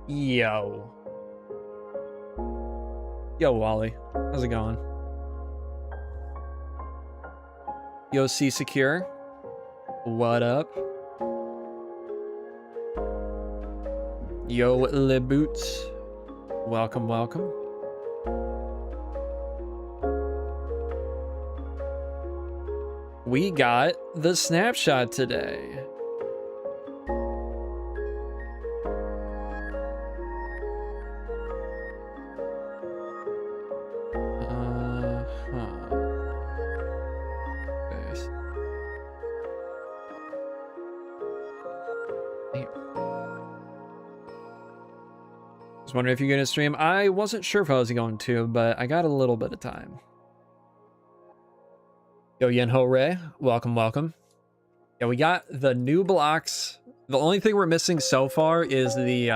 Yo. Yo, Wally. How's it going? Yo, C Secure. What up? Yo, Le Boots. Welcome, welcome. We got the snapshot today. Wondering if you're gonna stream. I wasn't sure if I was going to, but I got a little bit of time. Yo, Yen Ho Ray, welcome, welcome. Yeah, we got the new blocks. The only thing we're missing so far is the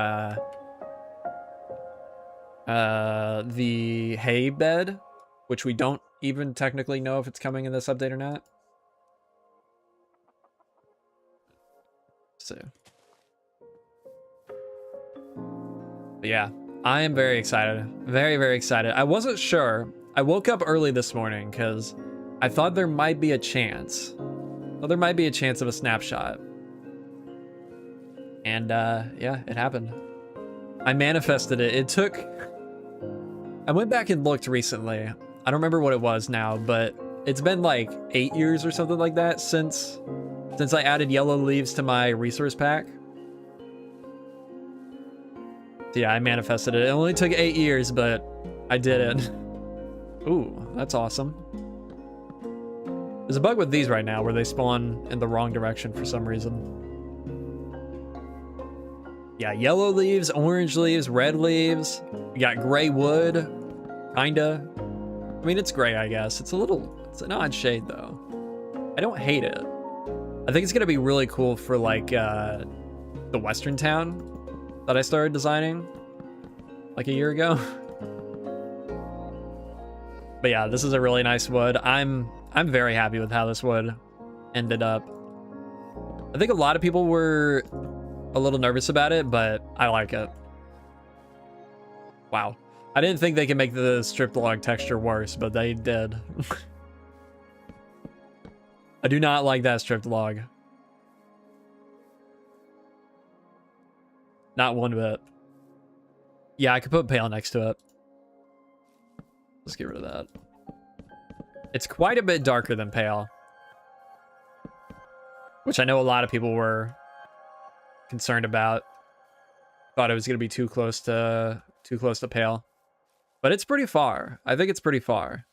hay bed, which we don't even technically know if it's coming in this update or not. So. But yeah, I am very excited. Very, very excited. I wasn't sure. I woke up early this morning because I thought there might be a chance. Well, there might be a chance of a snapshot. And yeah, it happened. I manifested it. It took... I went back and looked recently. I don't remember what it was now, but it's been like 8 years or something like that since I added yellow leaves to my resource pack. Yeah, I manifested it. It only took 8 years, but I did it. Ooh, that's awesome. There's a bug with these right now where they spawn in the wrong direction for some reason. Yeah, yellow leaves, orange leaves, red leaves. We got gray wood, kinda. I mean, it's gray, I guess. It's an odd shade though. I don't hate it. I think it's gonna be really cool for like the western town that I started designing like a year ago. But yeah, this is a really nice wood. I'm very happy with how this wood ended up. I think a lot of people were a little nervous about it, but I like it. Wow. I didn't think they could make the stripped log texture worse, but they did. I do not like that stripped log. Not one bit. Yeah, I could put pale next to it. Let's get rid of that. It's quite a bit darker than pale, which I know a lot of people were concerned about. Thought it was gonna be too close to pale, but it's pretty far. I think it's pretty far.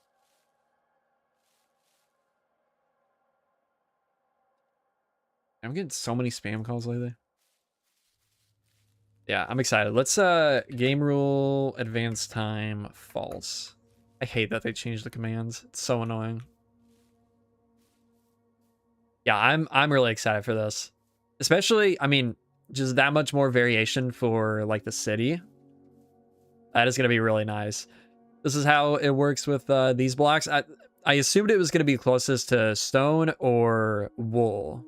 I'm getting so many spam calls lately. Yeah, I'm excited. Let's game rule advanced time false. I hate that they changed the commands. It's so annoying. Yeah, I'm really excited for this. Especially, I mean, just that much more variation for like the city. That is going to be really nice. This is how it works with these blocks. I assumed it was going to be closest to stone or wool.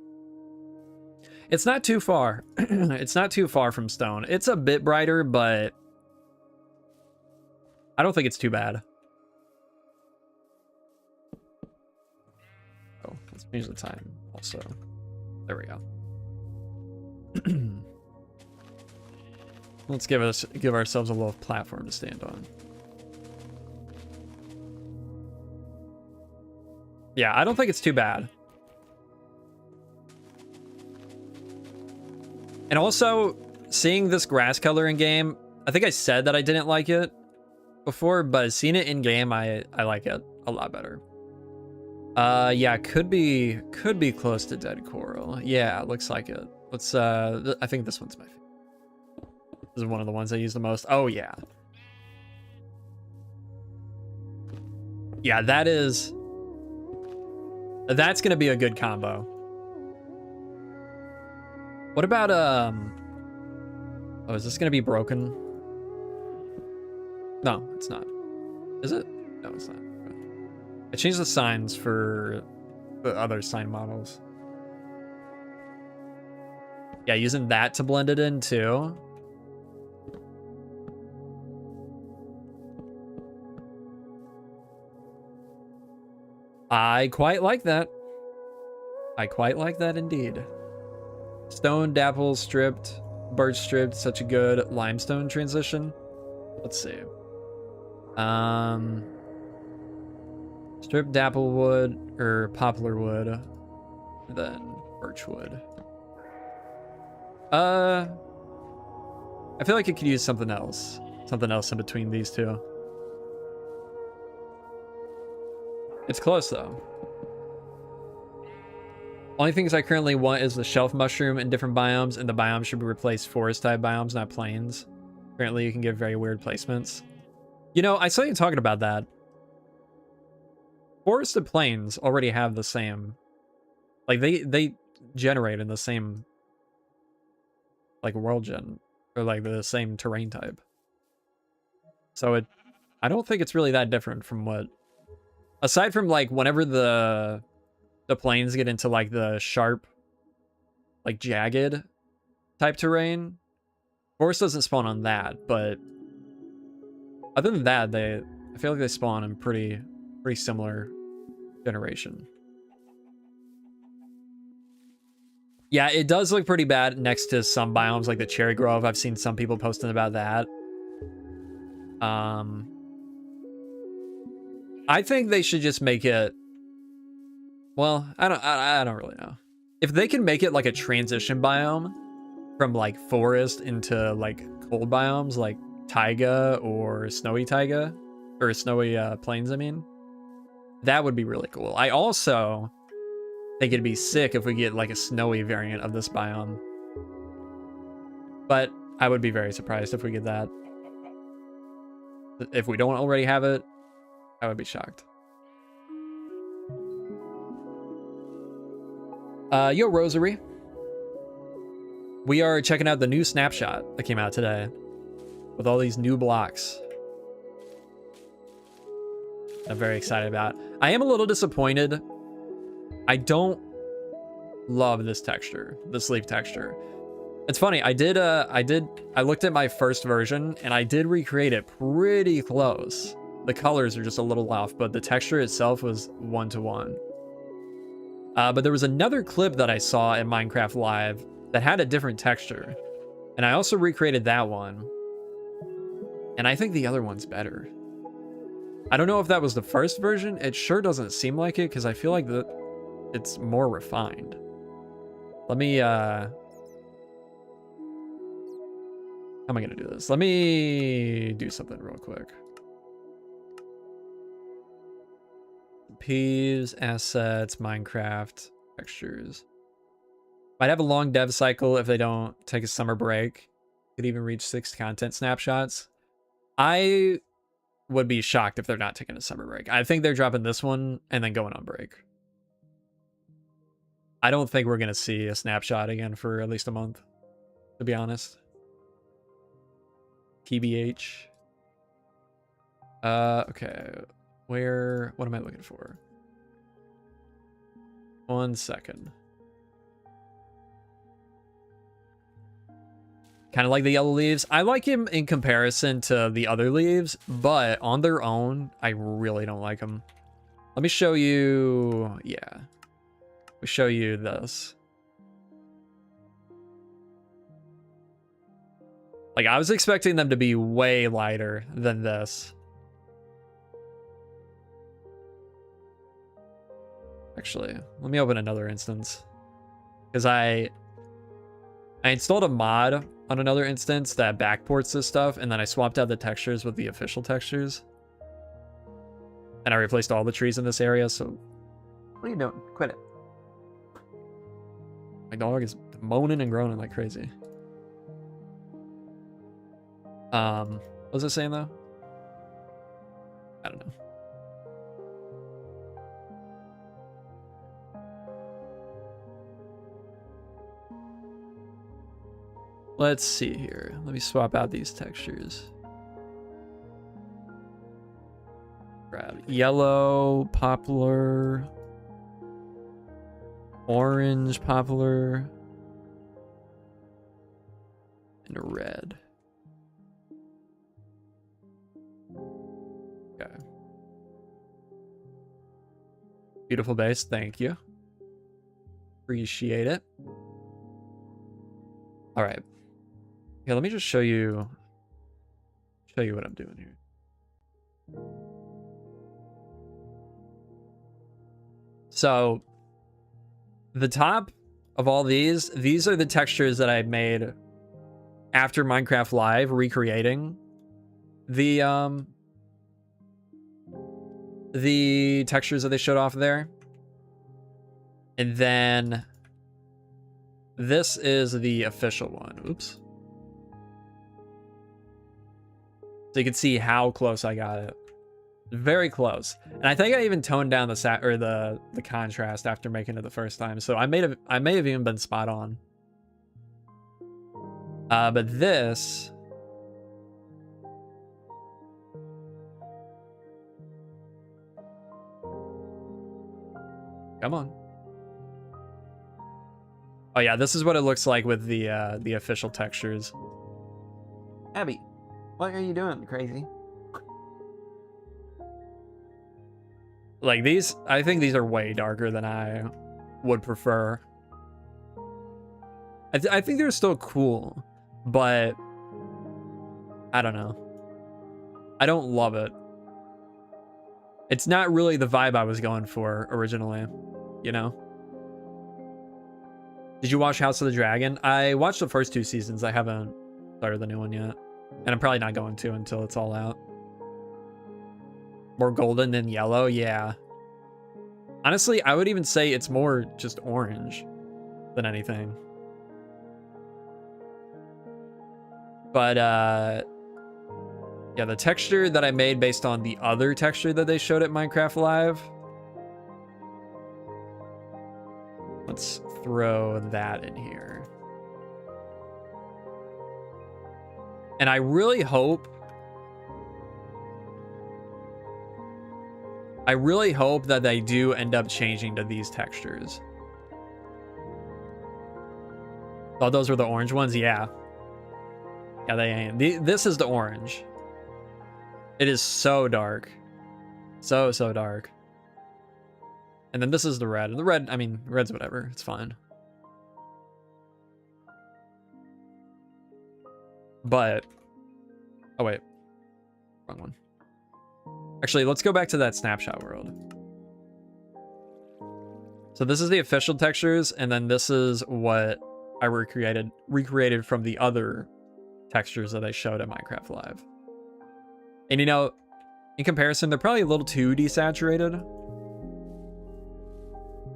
It's not too far. It's not too far from stone. It's a bit brighter, but I don't think it's too bad. Oh, let's change the time also. There we go. Let's give ourselves a little platform to stand on. Yeah, I don't think it's too bad. And also, seeing this grass color in game, I think I said that I didn't like it before, but seeing it in game, I like it a lot better. Yeah, could be close to dead coral. Yeah, it looks like it. Let's I think this one's my favorite. This is one of the ones I use the most. Oh yeah. Yeah, that's gonna be a good combo. What about oh, is this gonna be broken? No, it's not. Is it? No, it's not. I changed the signs for the other sign models. Yeah, using that to blend it in too. I quite like that. I quite like that indeed. Stone, dapple, stripped, birch stripped, such a good limestone transition. Let's see. Stripped dapple wood or poplar wood, then birch wood. I feel like it could use something else. Something else in between these two. It's close though. Only things I currently want is the shelf mushroom in different biomes, and the biomes should replace forest type biomes, not plains. Apparently you can get very weird placements. You know, I saw you talking about that. Forested plains already have the same, like they generate in the same like world gen, or like the same terrain type. So I don't think it's really that different from what, aside from like whenever the plains get into like the sharp, like jagged type terrain, forest doesn't spawn on that, but other than that, I feel like they spawn in pretty similar generation. Yeah, it does look pretty bad next to some biomes like the Cherry Grove. I've seen some people posting about that. I think they should just make it, well, I don't really know. If they can make it like a transition biome from like forest into like cold biomes like taiga or snowy taiga, or snowy plains, I mean, that would be really cool. I also think it'd be sick if we get like a snowy variant of this biome. But I would be very surprised if we get that. If we don't already have it, I would be shocked. Yo, Rosary. We are checking out the new snapshot that came out today with all these new blocks. I'm very excited about. I am a little disappointed. I don't love this texture, this leaf texture. It's funny, I looked at my first version and I did recreate it pretty close. The colors are just a little off, but the texture itself was 1-to-1. But there was another clip that I saw in Minecraft Live that had a different texture. And I also recreated that one. And I think the other one's better. I don't know if that was the first version. It sure doesn't seem like it, because I feel like it's more refined. Let me, how am I gonna do this? Let me do something real quick. Peas, assets, Minecraft, textures. Might have a long dev cycle if they don't take a summer break. Could even reach 6 content snapshots. I would be shocked if they're not taking a summer break. I think they're dropping this one and then going on break. I don't think we're going to see a snapshot again for at least a month, to be honest. TBH. Okay. What am I looking for? 1 second. Kind of like the yellow leaves. I like him in comparison to the other leaves, but on their own, I really don't like them. Let me show you. Yeah. Let me show you this. Like, I was expecting them to be way lighter than this. Actually, let me open another instance. Because I installed a mod on another instance that backports this stuff, and then I swapped out the textures with the official textures. And I replaced all the trees in this area, so... What are you doing? Quit it. My dog is moaning and groaning like crazy. What was it saying, though? I don't know. Let's see here. Let me swap out these textures. Grab yellow, poplar, orange, poplar, and red. Okay. Beautiful base. Thank you. Appreciate it. All right. Yeah, let me just show you what I'm doing here. So the top of all these are the textures that I made after Minecraft Live, recreating the textures that they showed off there. And then this is the official one. Oops. So you can see how close I got it. Very close. And I think I even toned down the contrast after making it the first time. So I may have even been spot on. But this, come on. Oh yeah, this is what it looks like with the official textures. Abby, what are you doing, crazy? Like these, I think these are way darker than I would prefer. I think they're still cool, but I don't know. I don't love it. It's not really the vibe I was going for originally, you know? Did you watch House of the Dragon? I watched the first 2 seasons. I haven't started the new one yet. And I'm probably not going to until it's all out. More golden than yellow? Yeah. Honestly, I would even say it's more just orange than anything. But, yeah, the texture that I made based on the other texture that they showed at Minecraft Live. Let's throw that in here. And I really hope that they do end up changing to these textures. Oh, those were the orange ones? Yeah. Yeah, they ain't. This is the orange. It is so dark. So dark. And then this is the red. And the red, I mean, red's whatever. It's fine. But, oh wait. Wrong one. Actually, let's go back to that snapshot world. So this is the official textures, and then this is what I recreated from the other textures that I showed at Minecraft Live. And you know, in comparison, they're probably a little too desaturated.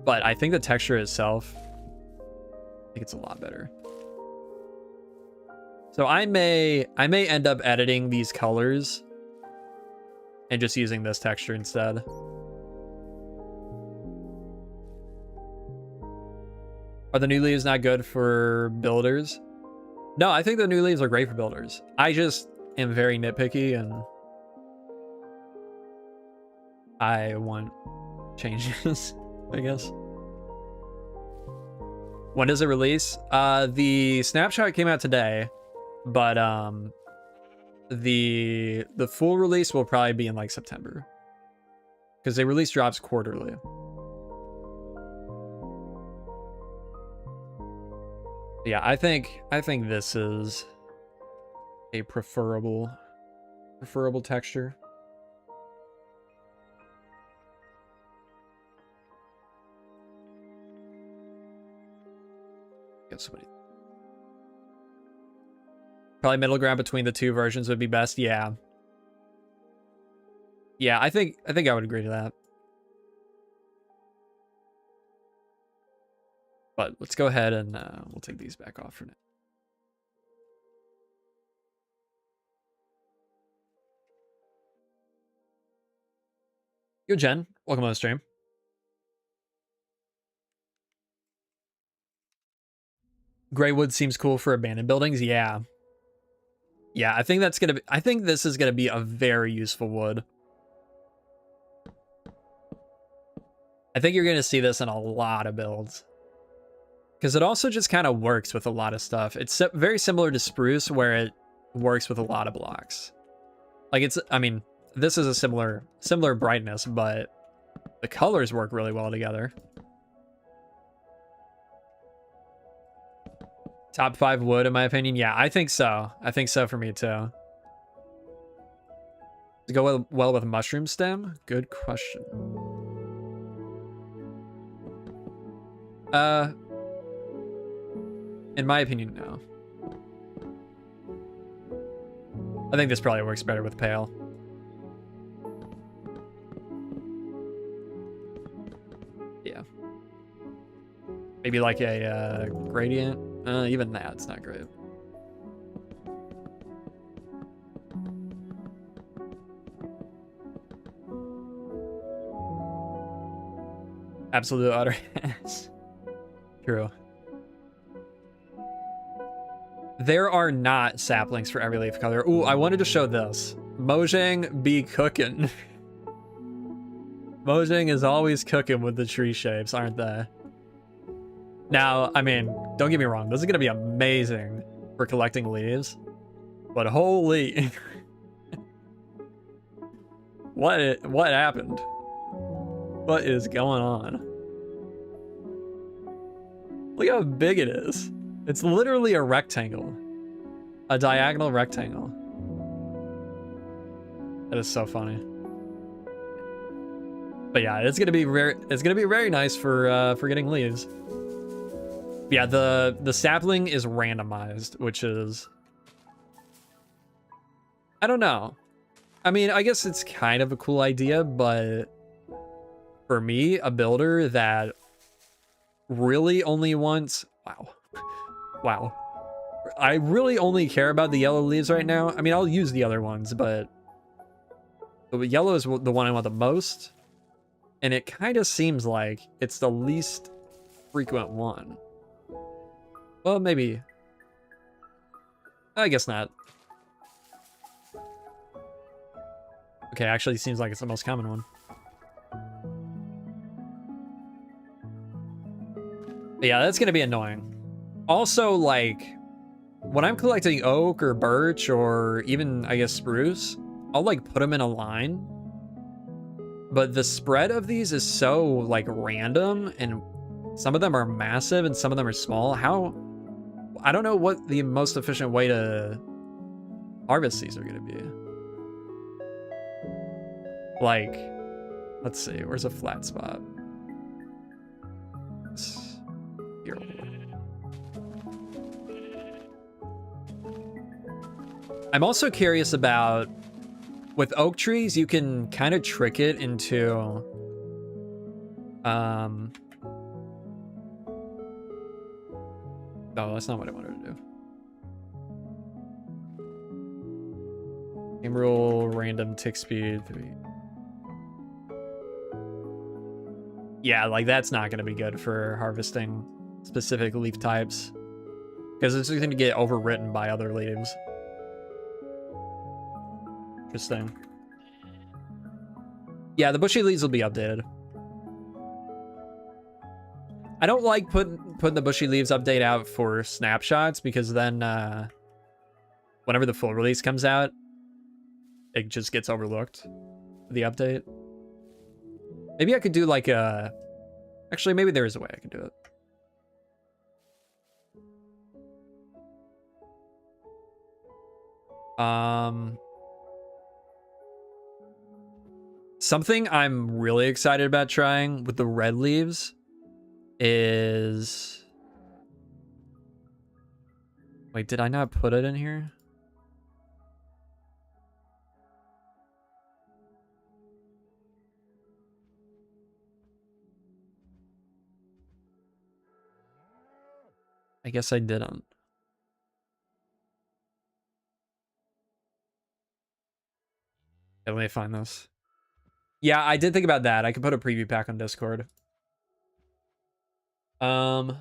But I think the texture itself, I think it's a lot better. So I may end up editing these colors and just using this texture instead. Are the new leaves not good for builders? No, I think the new leaves are great for builders. I just am very nitpicky and I want changes, I guess. When does it release? The snapshot came out today, but the full release will probably be in like September, because they release drops quarterly. Yeah, I think this is a preferable texture. Get somebody. Probably middle ground between the two versions would be best. Yeah. Yeah, I think I would agree to that. But let's go ahead and we'll take these back off for now. Yo, Jen. Welcome on the stream. Gray wood seems cool for abandoned buildings. Yeah. Yeah, I think this is gonna be a very useful wood. I think you're gonna see this in a lot of builds, because it also just kind of works with a lot of stuff. It's very similar to spruce, where it works with a lot of blocks. Like I mean, this is a similar brightness, but The colors work really well together. Top 5 wood, in my opinion. Yeah, I think so. I think so for me, too. To go well with mushroom stem? Good question. In my opinion, no. I think this probably works better with pale. Yeah. Maybe like a gradient. Even that's not great. Absolute utter ass. True. There are not saplings for every leaf color. Ooh, I wanted to show this. Mojang be cooking. Mojang is always cooking with the tree shapes, aren't they? Now, I mean, don't get me wrong. This is going to be amazing for collecting leaves. But holy... What happened? What is going on? Look how big it is. It's literally a rectangle. A diagonal rectangle. That is so funny. But yeah, it's gonna be very nice for getting leaves. Yeah, the sapling is randomized, which is, I don't know. I mean, I guess it's kind of a cool idea, but for me, a builder that really only wants, wow. I really only care about the yellow leaves right now. I mean, I'll use the other ones, but the yellow is the one I want the most. And it kind of seems like it's the least frequent one. Well, maybe. I guess not. Okay, actually seems like it's the most common one. But yeah, that's gonna be annoying. Also, like, when I'm collecting oak or birch or even, I guess, spruce, I'll like put them in a line. But the spread of these is so like random, and some of them are massive and some of them are small. How? I don't know what the most efficient way to harvest these are gonna be. Like, let's see, where's a flat spot? Here. I'm also curious about, with oak trees, you can kind of trick it into, oh, that's not what I wanted to do. Game rule, random tick speed, 3. Yeah, like that's not going to be good for harvesting specific leaf types, because it's just going to get overwritten by other leaves. Interesting. Yeah, the bushy leaves will be updated. I don't like putting the bushy leaves update out for snapshots, because then whenever the full release comes out, it just gets overlooked, the update. Maybe I could do like a... Actually, maybe there is a way I can do it. Something I'm really excited about trying with the red leaves is... Wait, did I not put it in here? I guess I didn't. Yeah, let me find this. Yeah, I did think about that. I could put a preview pack on Discord. Yeah.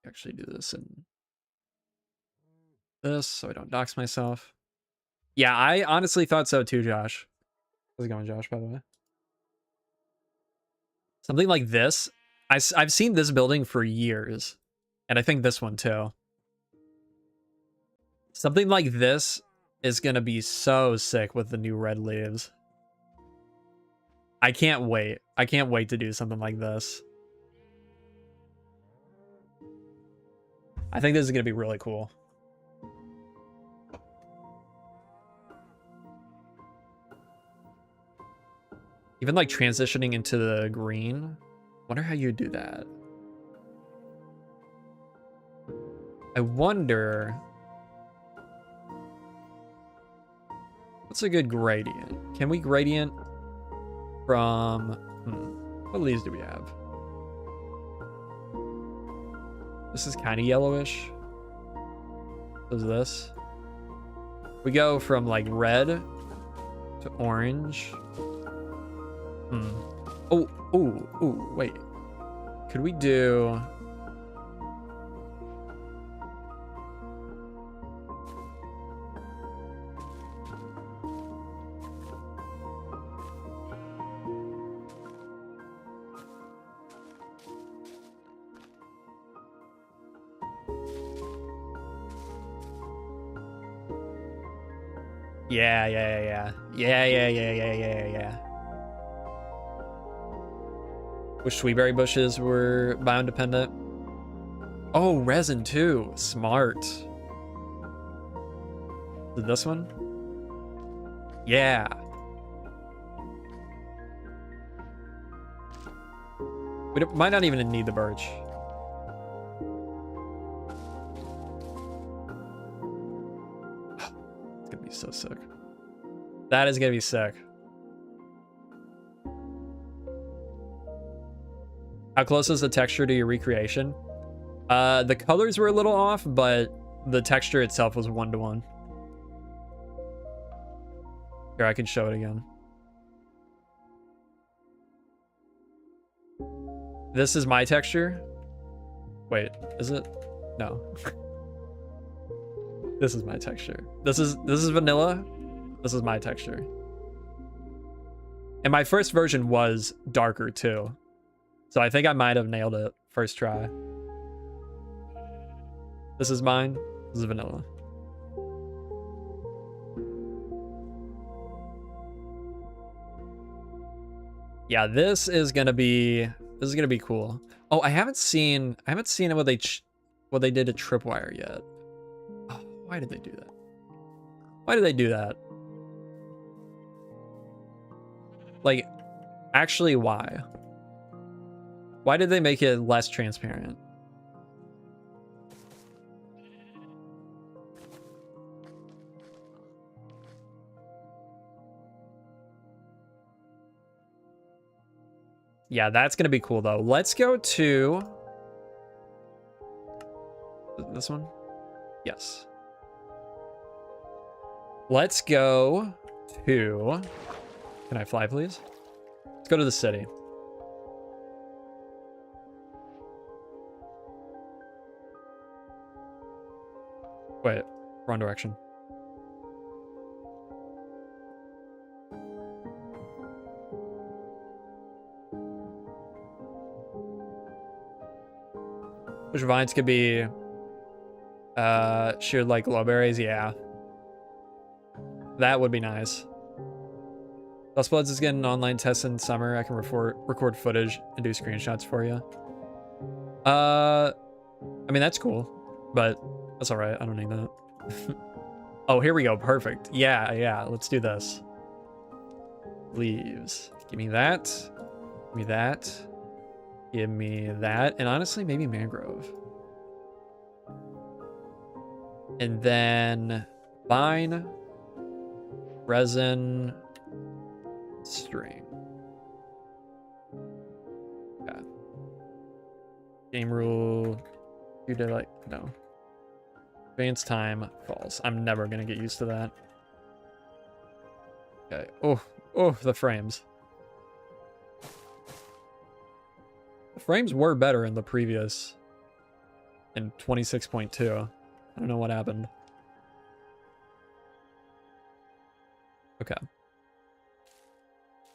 Actually do this in this so I don't dox myself. Yeah, I honestly thought so too, Josh. How's it going, Josh, by the way? Something like this. I've seen this building for years, and I think this one too. Something like this is gonna be so sick with the new red leaves. I can't wait. I can't wait to do something like this. I think this is gonna be really cool. Even like transitioning into the green. Wonder how you do that. I wonder. What's a good gradient? Can we gradient from... What leaves do we have? This is kind of yellowish. What is this? We go from like red to orange. Oh, wait. Could we do... Yeah. Wish sweetberry bushes were biome dependent. Oh, resin too. Smart. Is it this one? Yeah. We might not even need the birch. It's gonna be so sick. That is gonna be sick. How close is the texture to your recreation? The colors were a little off, but the texture itself was 1-to-1. Here, I can show it again. This is my texture. Wait, is it? No. This is my texture. This is vanilla. This is my texture. And my first version was darker too. So I think I might have nailed it first try. This is mine. This is vanilla. Yeah, this is gonna be cool. Oh, I haven't seen what they did to tripwire yet. Oh, why did they do that? Why did they do that? Like, actually, why? Why did they make it less transparent? Yeah, that's gonna be cool though. Let's go to this one. Yes. Let's go to... Can I fly, please? Let's go to the city. Wait, wrong direction. Which vines could be sheared like glowberries? Yeah. That would be nice. Lost Bloods is getting an online test in summer. I can record footage and do screenshots for you. I mean, that's cool, but that's all right. I don't need that. Oh, here we go. Perfect. Yeah. Let's do this. Leaves. Give me that. Give me that. Give me that. And honestly, maybe mangrove. And then vine, resin, string. Yeah. Game rule. You did like, no. Advance time, false. I'm never gonna get used to that. Okay. Oh, the frames. The frames were better in the previous, in 26.2. I don't know what happened. Okay.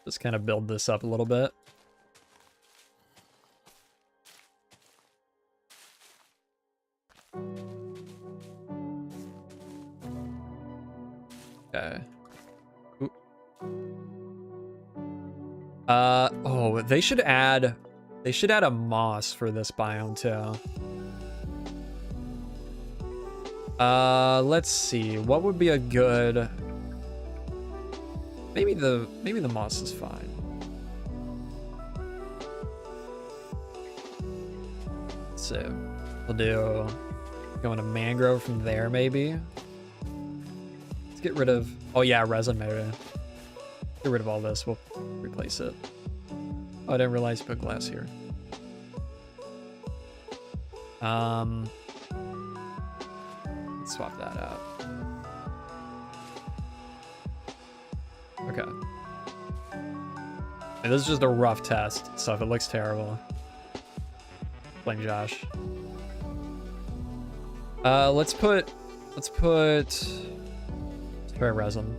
Just kind of build this up a little bit. Oh, they should add a moss for this biome too. Let's see. What would be a good... Maybe the moss is fine. So we'll do going to mangrove from there maybe. Let's get rid of... Oh yeah, resin maybe. Get rid of all this. We'll replace it. Oh, I didn't realize you put glass here. Let's swap that out. Okay. And this is just a rough test, so if it looks terrible, blame Josh. Let's try resin.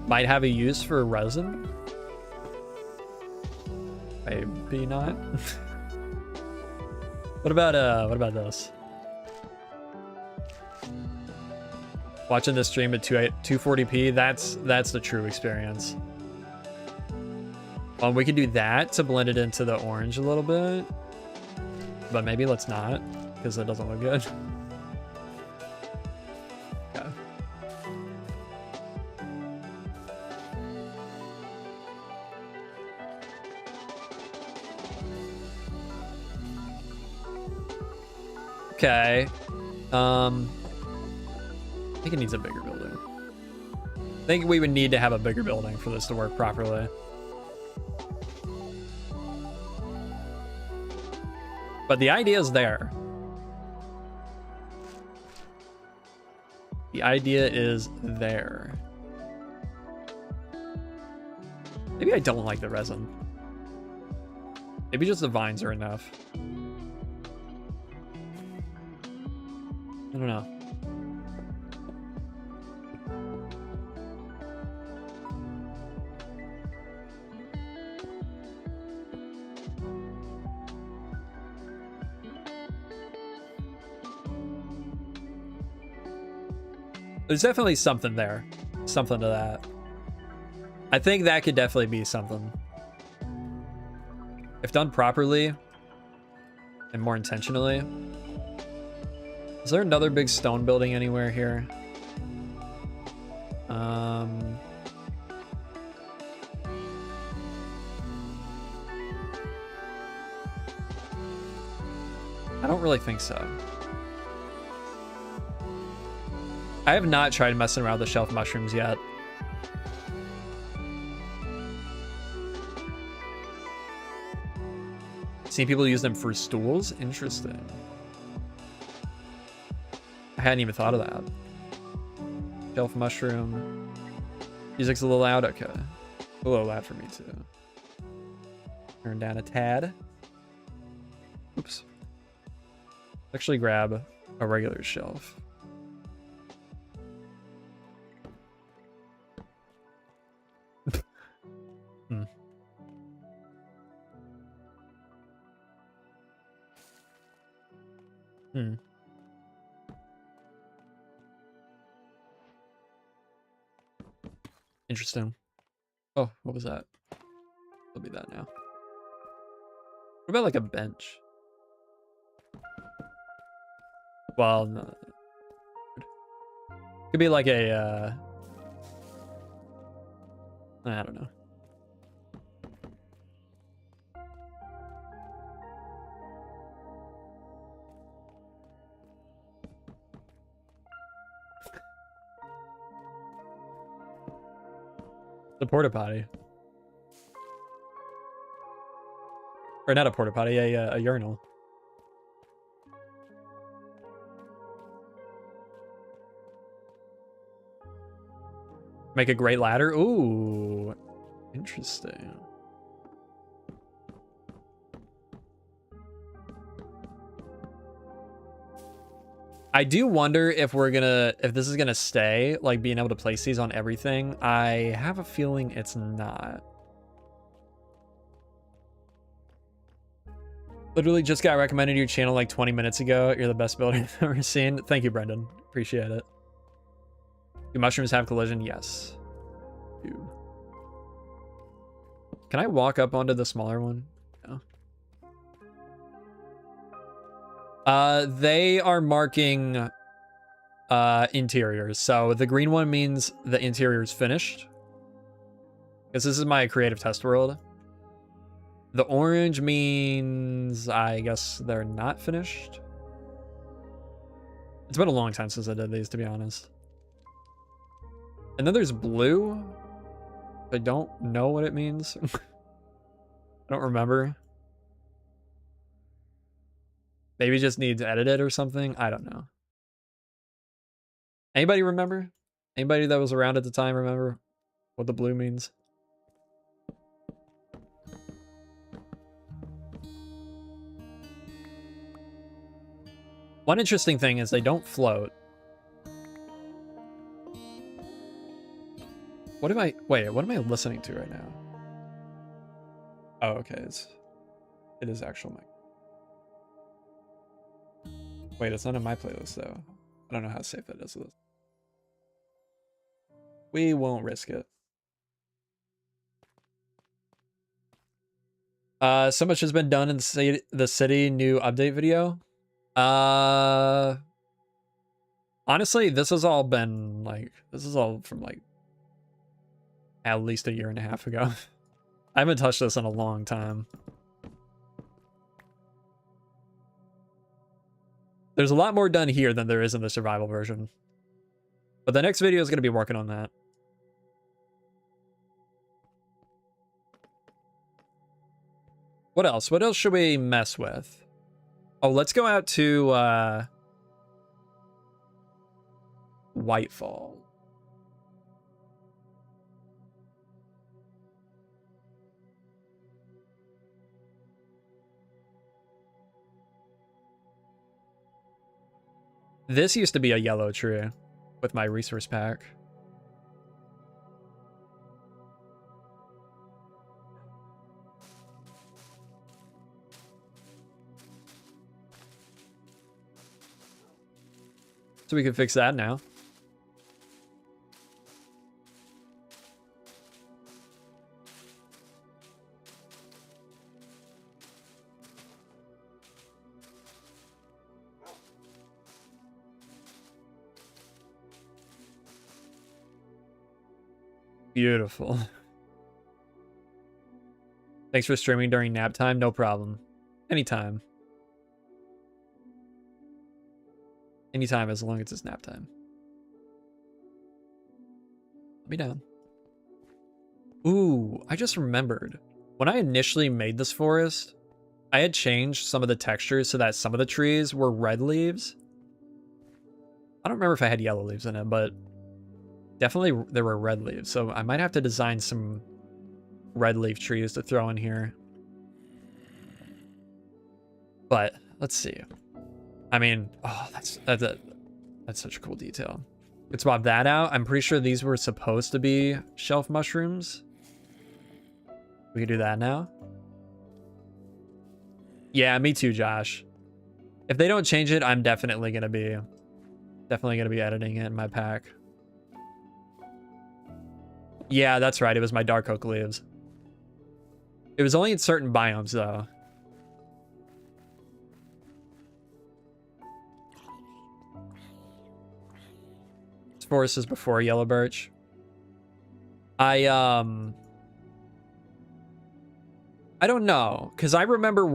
Might have a use for resin. Maybe not. What about this? Watching this stream at 240p, that's the true experience. We could do that to blend it into the orange a little bit. But maybe let's not, because that doesn't look good. Okay. Okay. I think it needs a bigger building. I think we would need to have a bigger building for this to work properly. But the idea is there. The idea is there. Maybe I don't like the resin. Maybe just the vines are enough. I don't know. There's definitely something there. Something to that. I think that could definitely be something. If done properly and more intentionally. Is there another big stone building anywhere here? I don't really think so. I have not tried messing around with the shelf mushrooms yet. Seen people use them for stools? Interesting. I hadn't even thought of that. Shelf mushroom. Music's a little loud? Okay. A little loud for me too. Turn down a tad. Oops. Actually grab a regular shelf. Interesting. Oh, what was that? It'll be that now. What about like a bench? Well, no. Could be like a, I don't know. The porta potty. Or not a porta potty, a urinal. Make a great ladder. Ooh, interesting. I do wonder if if this is gonna stay, like being able to place these on everything. I have a feeling it's not. Literally just got recommended your channel like 20 minutes ago. You're the best builder I've ever seen. Thank you, Brendan. Appreciate it. Do mushrooms have collision? Yes. Do. Can I walk up onto the smaller one? No. They are marking interiors. So the green one means the interior is finished, because this is my creative test world. The orange means I guess they're not finished. It's been a long time since I did these, to be honest. And then there's blue. I don't know what it means. I don't remember. Maybe it just needs edited or something. I don't know. Anybody remember? Anybody that was around at the time remember what the blue means? One interesting thing is they don't float. What am I listening to right now? Oh, okay, it is actual mic. Wait, it's not in my playlist though. I don't know how safe that is with this. We won't risk it. So much has been done in the city new update video. Honestly, this has all been like, this is all from like at least a year and a half ago. I haven't touched this in a long time. There's a lot more done here than there is in the survival version. But the next video is going to be working on that. What else? What else should we mess with? Oh, let's go out to Whitefall. This used to be a yellow tree with my resource pack. So we can fix that now. Beautiful. Thanks for streaming during nap time. No problem. Anytime. Anytime as long as it's nap time. Let me down. Ooh, I just remembered. When I initially made this forest, I had changed some of the textures so that some of the trees were red leaves. I don't remember if I had yellow leaves in it, but definitely there were red leaves. So I might have to design some red leaf trees to throw in here. But let's see. I mean, oh, that's such a cool detail. Let's swap that out. I'm pretty sure these were supposed to be shelf mushrooms. We can do that now. Yeah, me too, Josh. If they don't change it, I'm definitely gonna be editing it in my pack. Yeah, that's right. It was my dark oak leaves. It was only in certain biomes though. This forest is before yellow birch. I don't know, because I remember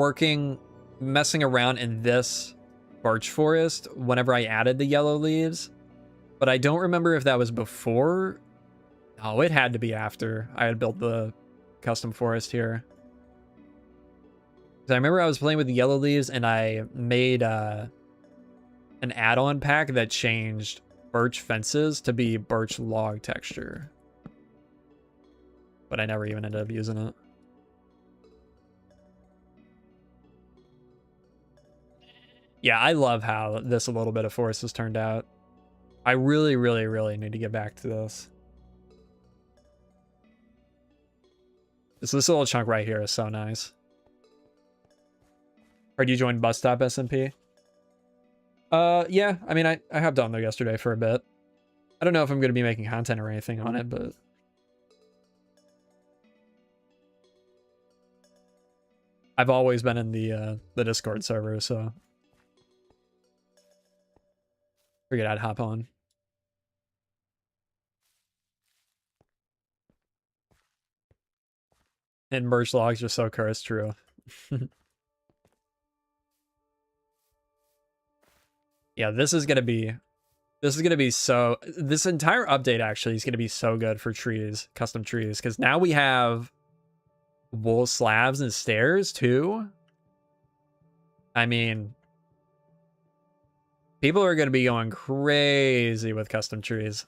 messing around in this birch forest whenever I added the yellow leaves, but I don't remember if that was before. Oh, it had to be after I had built the custom forest here. Because I remember I was playing with the yellow leaves and I made an add-on pack that changed birch fences to be birch log texture. But I never even ended up using it. Yeah, I love how this little bit of forest has turned out. I really, really, really need to get back to this. This little chunk right here is so nice. Heard you joined Bus Stop SMP? Yeah, I mean, I hopped on there yesterday for a bit. I don't know if I'm going to be making content or anything on it, but... I've always been in the Discord server, so figured I'd hop on. And merge logs are so cursed, true. Yeah, this is gonna be so, this entire update actually is gonna be so good for trees, custom trees, because now we have wool slabs and stairs too. I mean, people are gonna be going crazy with custom trees.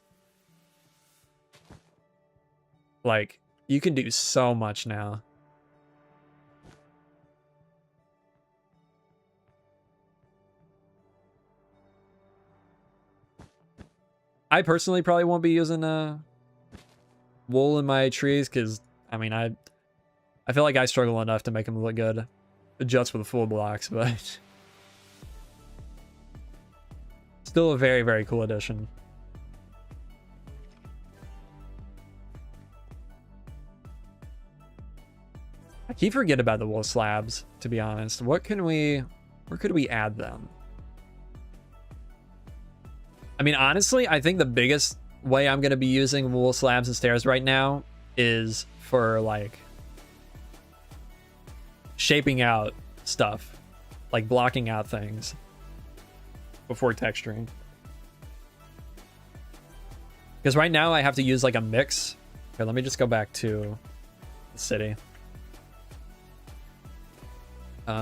Like, you can do so much now. I personally probably won't be using wool in my trees because, I mean, I feel like I struggle enough to make them look good just with full blocks, but still a very, very cool addition. I keep forgetting about the wool slabs, to be honest. Where could we add them? I mean, honestly, I think the biggest way I'm going to be using wool slabs and stairs right now is for, like, shaping out stuff. Like, blocking out things before texturing. Because right now I have to use, like, a mix. Here, let me just go back to the city. It's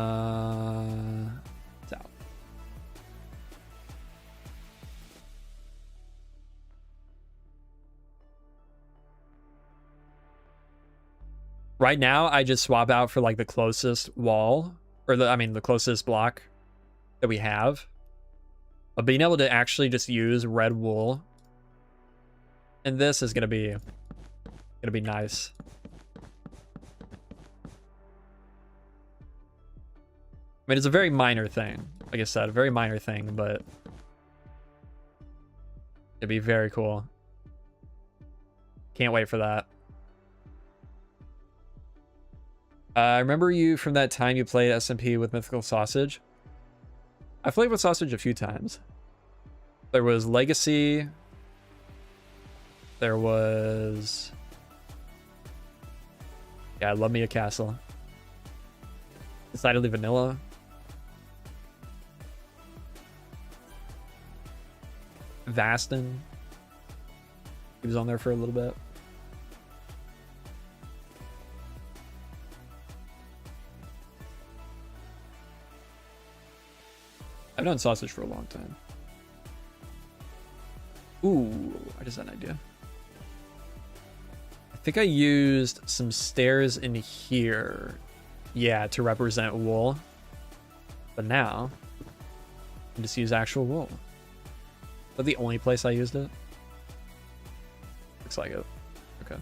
out. Right now, I just swap out for like the closest wall, or the closest block that we have. But being able to actually just use red wool, and this is gonna be nice. I mean, it's a very minor thing. Like I said, a very minor thing, but it'd be very cool. Can't wait for that. I remember you from that time you played SMP with Mythical Sausage. I played with Sausage a few times. There was Legacy. There was... Yeah, I love me a castle. Decidedly vanilla. Vastin. He was on there for a little bit. I've done Sausage for a long time. Ooh, I just had an idea. I think I used some stairs in here. Yeah, to represent wool. But now, I can just use actual wool. Is that the only place I used it? Looks like it. Okay.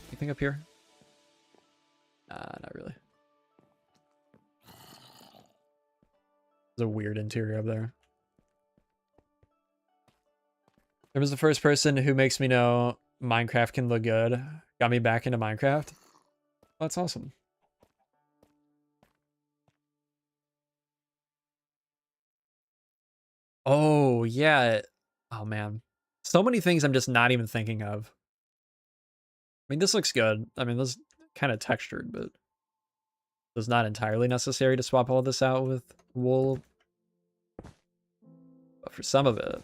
Anything up here? Nah, not really. There's a weird interior up there. There was the first person who makes me know Minecraft can look good. Got me back into Minecraft. Well, that's awesome. Oh, yeah. Oh, man. So many things I'm just not even thinking of. I mean, this looks good. I mean, this is kind of textured, but it's not entirely necessary to swap all this out with wool. But for some of it,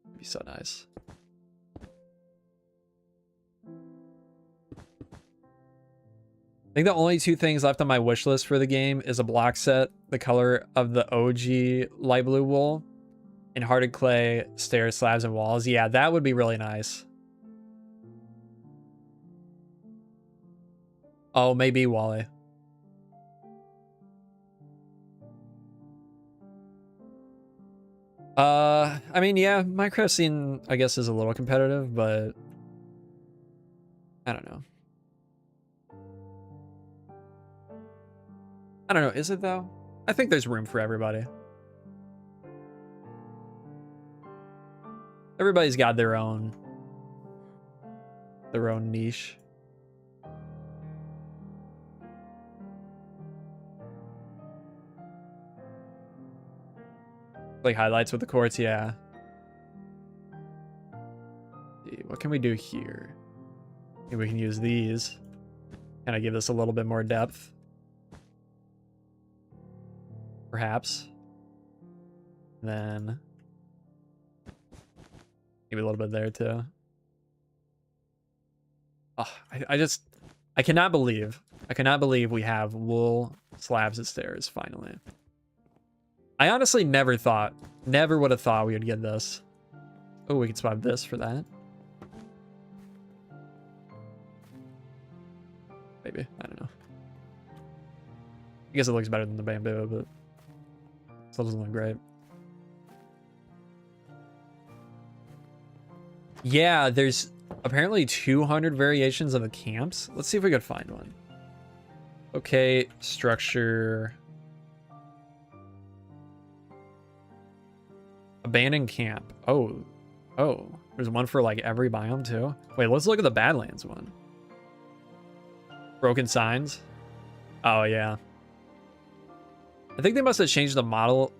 it'd be so nice. I think the only two things left on my wish list for the game is a block set, the color of the OG light blue wool, and hearted clay, stairs, slabs, and walls. Yeah, that would be really nice. Oh, maybe Wally. I mean, yeah, Minecraft scene, I guess, is a little competitive, but I don't know. I don't know, is it though? I think there's room for everybody. Everybody's got their own niche. Like highlights with the quartz, yeah. What can we do here? Maybe we can use these. Kind of give this a little bit more depth. Perhaps. Then maybe a little bit there too. Oh, I cannot believe we have wool slabs of stairs finally. I honestly never would have thought we would get this. Oh, we could swap this for that. Maybe, I don't know. I guess it looks better than the bamboo, but still doesn't look great. Yeah, there's apparently 200 variations of the camps. Let's see if we could find one. Okay, structure. Abandoned camp. Oh, there's one for like every biome too. Wait, let's look at the Badlands one. Broken signs. Oh yeah. I think they must have changed the model.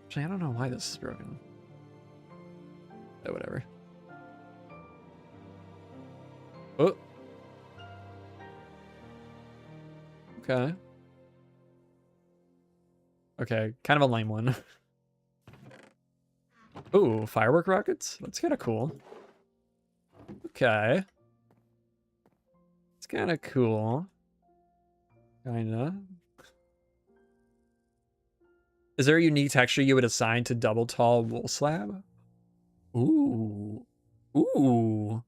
Actually, I don't know why this is broken. Oh, whatever. Oh. Okay. Okay, kind of a lame one. Ooh, firework rockets? That's kind of cool. Okay. It's kind of cool. Kinda. Is there a unique texture you would assign to double tall wool slab? Ooh. Ooh.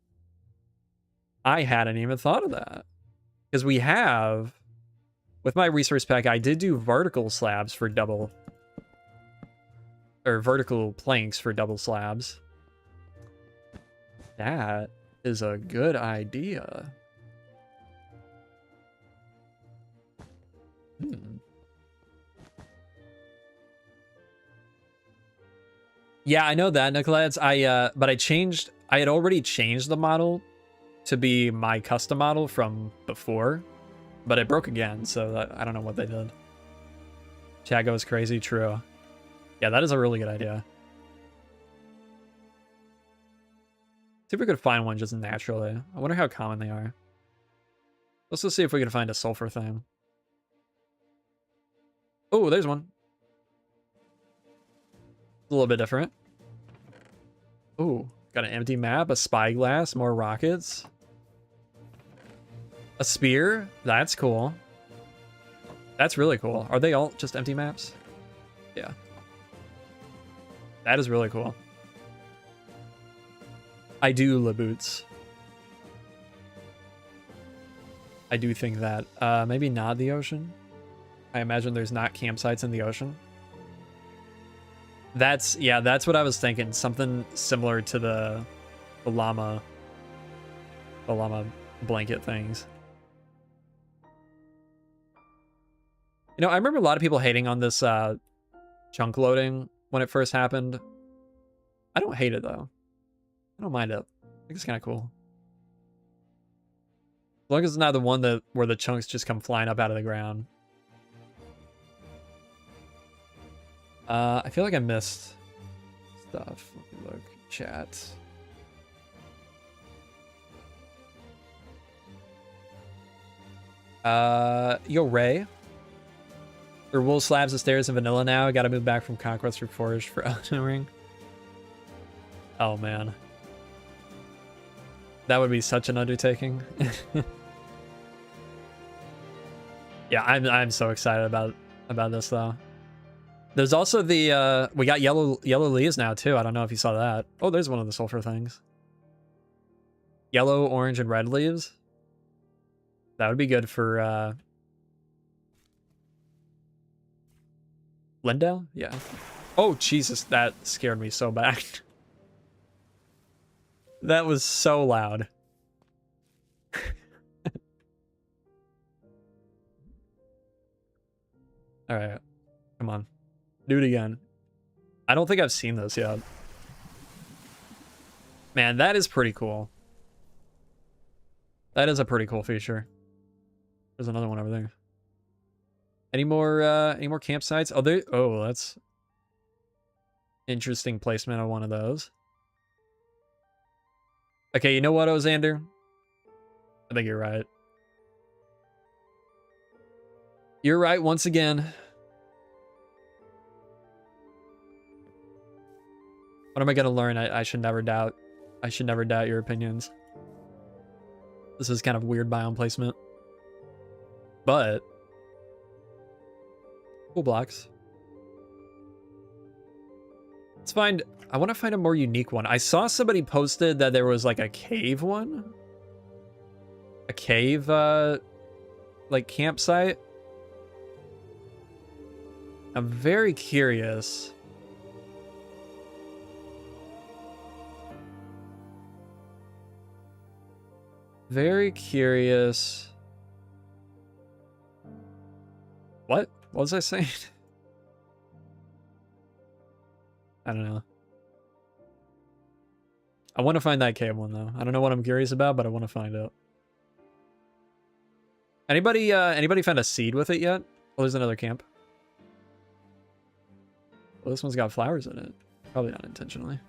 I hadn't even thought of that. Because we have, with my resource pack, I did do vertical slabs for double, or vertical planks for double slabs. That is a good idea. Yeah, I know that, Nicolets. But I had already changed the model to be my custom model from before, but it broke again, so I don't know what they did. Chat goes crazy, true. Yeah, that is a really good idea. See if we could find one just naturally. I wonder how common they are. Let's just see if we can find a sulfur thing. Oh, there's one. A little bit different. Ooh, got an empty map, a spyglass, more rockets. A spear? That's cool. That's really cool. Are they all just empty maps? Yeah. That is really cool. I do la boots. I do think that. Maybe not the ocean. I imagine there's not campsites in the ocean. That's what I was thinking. Something similar to the llama blanket things. You know, I remember a lot of people hating on this chunk loading when it first happened. I don't hate it though. I don't mind it. I think it's kind of cool. As long as it's not the one where the chunks just come flying up out of the ground. I feel like I missed stuff. Let me look. Chat. Yo, Ray. There are wool slabs of stairs in vanilla now. I gotta move back from Conquest through Forge for Elden Ring. Oh, man. That would be such an undertaking. Yeah, I'm so excited about this, though. There's also the, we got yellow leaves now, too. I don't know if you saw that. Oh, there's one of the sulfur things. Yellow, orange, and red leaves. That would be good for, Lindell? Yeah. Oh, Jesus, that scared me so bad. That was so loud. All right. Come on. Do it again. I don't think I've seen this yet. Man, that is pretty cool. That is a pretty cool feature. There's another one over there. Any more campsites? Oh, that's Interesting placement of one of those. Okay, you know what, Ozander? I think you're right. You're right once again. What am I gonna learn? I should never doubt. I should never doubt your opinions. This is kind of weird biome placement. But cool blocks. Let's find, I want to find a more unique one. I saw somebody posted that there was like a cave one. A cave like campsite. I'm very curious. Very curious. What was I saying? I don't know. I want to find that cave one though. I don't know what I'm curious about, but I want to find it. Anybody found a seed with it yet? Oh, there's another camp. Well, this one's got flowers in it. Probably not intentionally.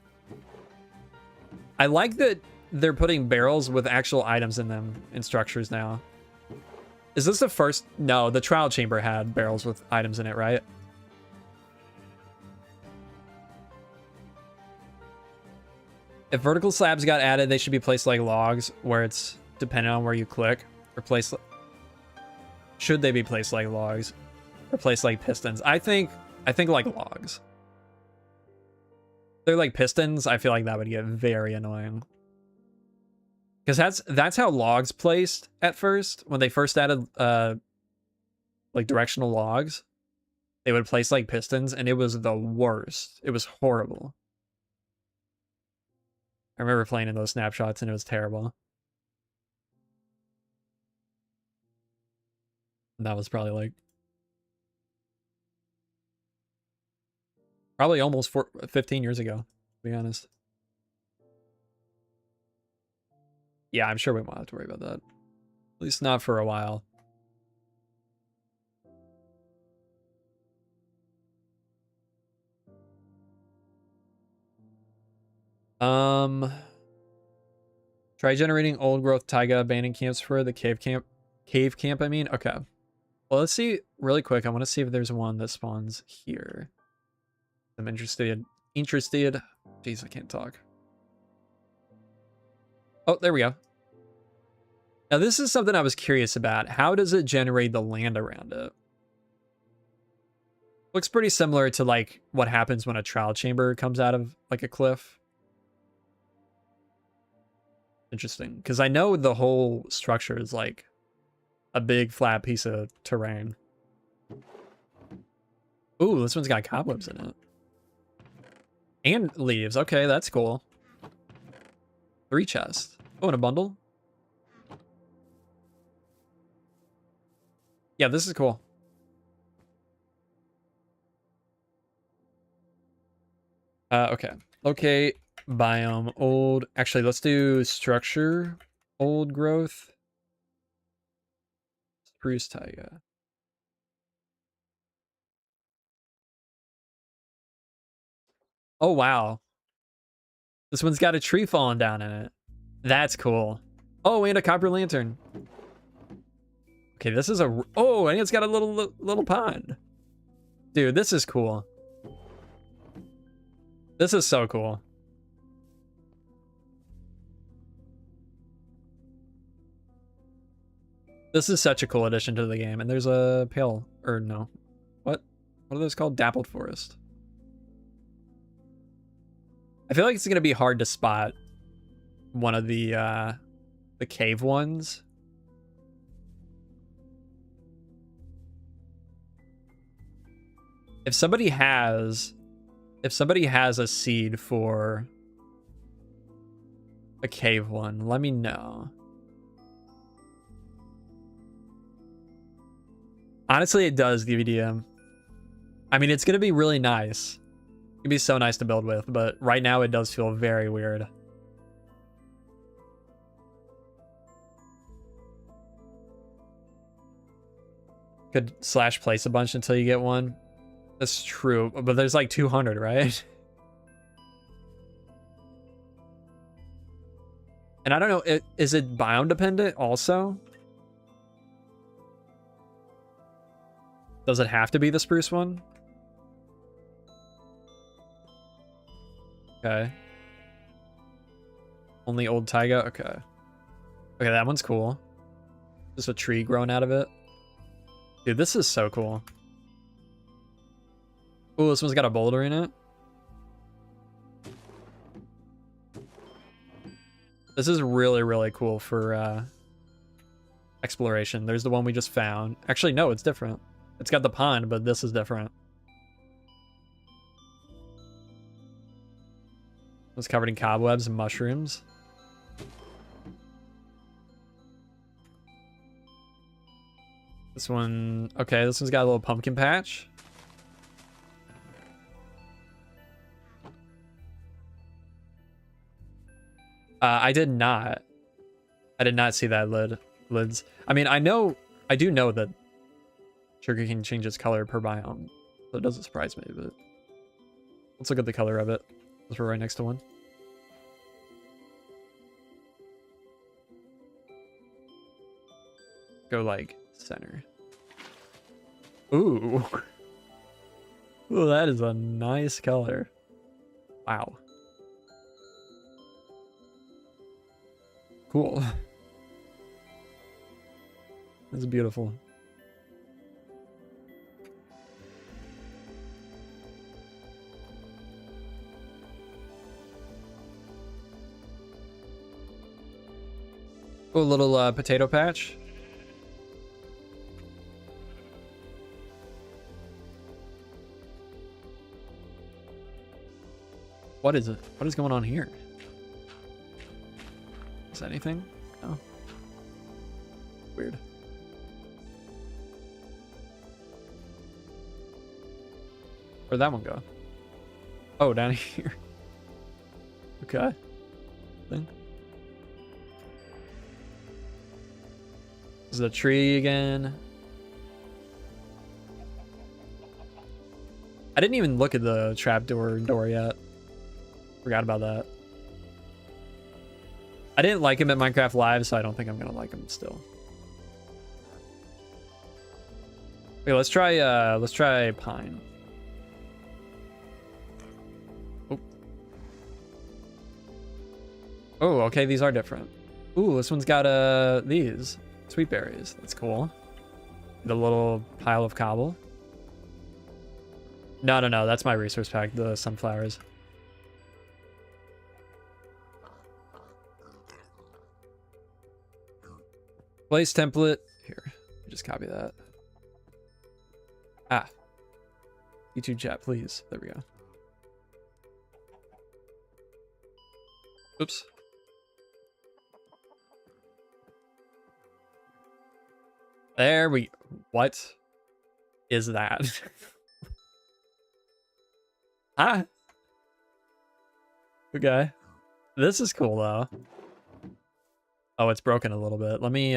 I like that they're putting barrels with actual items in them in structures now. Is this the first? No, the trial chamber had barrels with items in it, right? If vertical slabs got added, they should be placed like logs, where it's dependent on where you click. Or place. Should they be placed like logs? Or placed like pistons? I think like logs. They're like pistons. I feel like that would get very annoying. Because that's how logs placed at first. When they first added like directional logs, they would place like pistons, and it was the worst. It was horrible. I remember playing in those snapshots, and it was terrible. And that was probably like almost 15 years ago, to be honest. Yeah, I'm sure we won't have to worry about that. At least not for a while. Try generating old growth taiga abandoned camps for the cave camp, I mean. Okay. Well, let's see really quick. I want to see if there's one that spawns here. I'm interested. Jeez, I can't talk. Oh, there we go. Now, this is something I was curious about. How does it generate the land around it? Looks pretty similar to like what happens when a trial chamber comes out of like a cliff. Interesting, because I know the whole structure is like a big flat piece of terrain. Ooh, this one's got cobwebs in it. And leaves. Okay, that's cool. 3 chests. Oh, and a bundle? Yeah, this is cool. Okay. Okay, biome. Old. Actually, let's do structure. Old growth. Spruce taiga. Oh, wow. This one's got a tree falling down in it. That's cool. Oh, and a copper lantern. Okay, this is a... Oh, and it's got a little pond. Dude, this is cool. This is so cool. This is such a cool addition to the game. And there's a pale... Or no. What are those called? Dappled forest. I feel like it's going to be hard to spot one of the cave ones. If somebody has a seed for a cave one, let me know. Honestly, it does, DVDM. I mean, it's going to be really nice. It'd be so nice to build with, but right now it does feel very weird. Could / place a bunch until you get one. That's true, but there's like 200, right? And I don't know, is it biome dependent also? Does it have to be the spruce one? Okay. Only old taiga? Okay. Okay, that one's cool. Just a tree growing out of it. Dude, this is so cool. Ooh, this one's got a boulder in it. This is really, really cool for exploration. There's the one we just found. Actually, no, it's different. It's got the pond, but this is different. It's covered in cobwebs and mushrooms. This one, okay, this one's got a little pumpkin patch. I did not see that lids. I mean, I do know that sugarcane changes color per biome, so it doesn't surprise me, but let's look at the color of it. Let's we're right next to one. Go like center. Ooh. Ooh, that is a nice color. Wow. Cool. That's beautiful. Oh, a little potato patch. What is it? What is going on here? Is that anything? No. Weird. Where'd that one go? Oh, down here. Okay. Thing. This is a tree again. I didn't even look at the trapdoor door yet. Forgot about that. I didn't like him at Minecraft Live, so I don't think I'm gonna like him still. Okay, let's try pine. Oh. Oh, okay, these are different. Ooh, this one's got these sweet berries. That's cool. The little pile of cobble. No, that's my resource pack, the sunflowers. Place template. Here, just copy that. Ah. YouTube chat, please. There we go. Oops. There we... What is that? Ah. Okay. This is cool, though. Oh, it's broken a little bit. Let me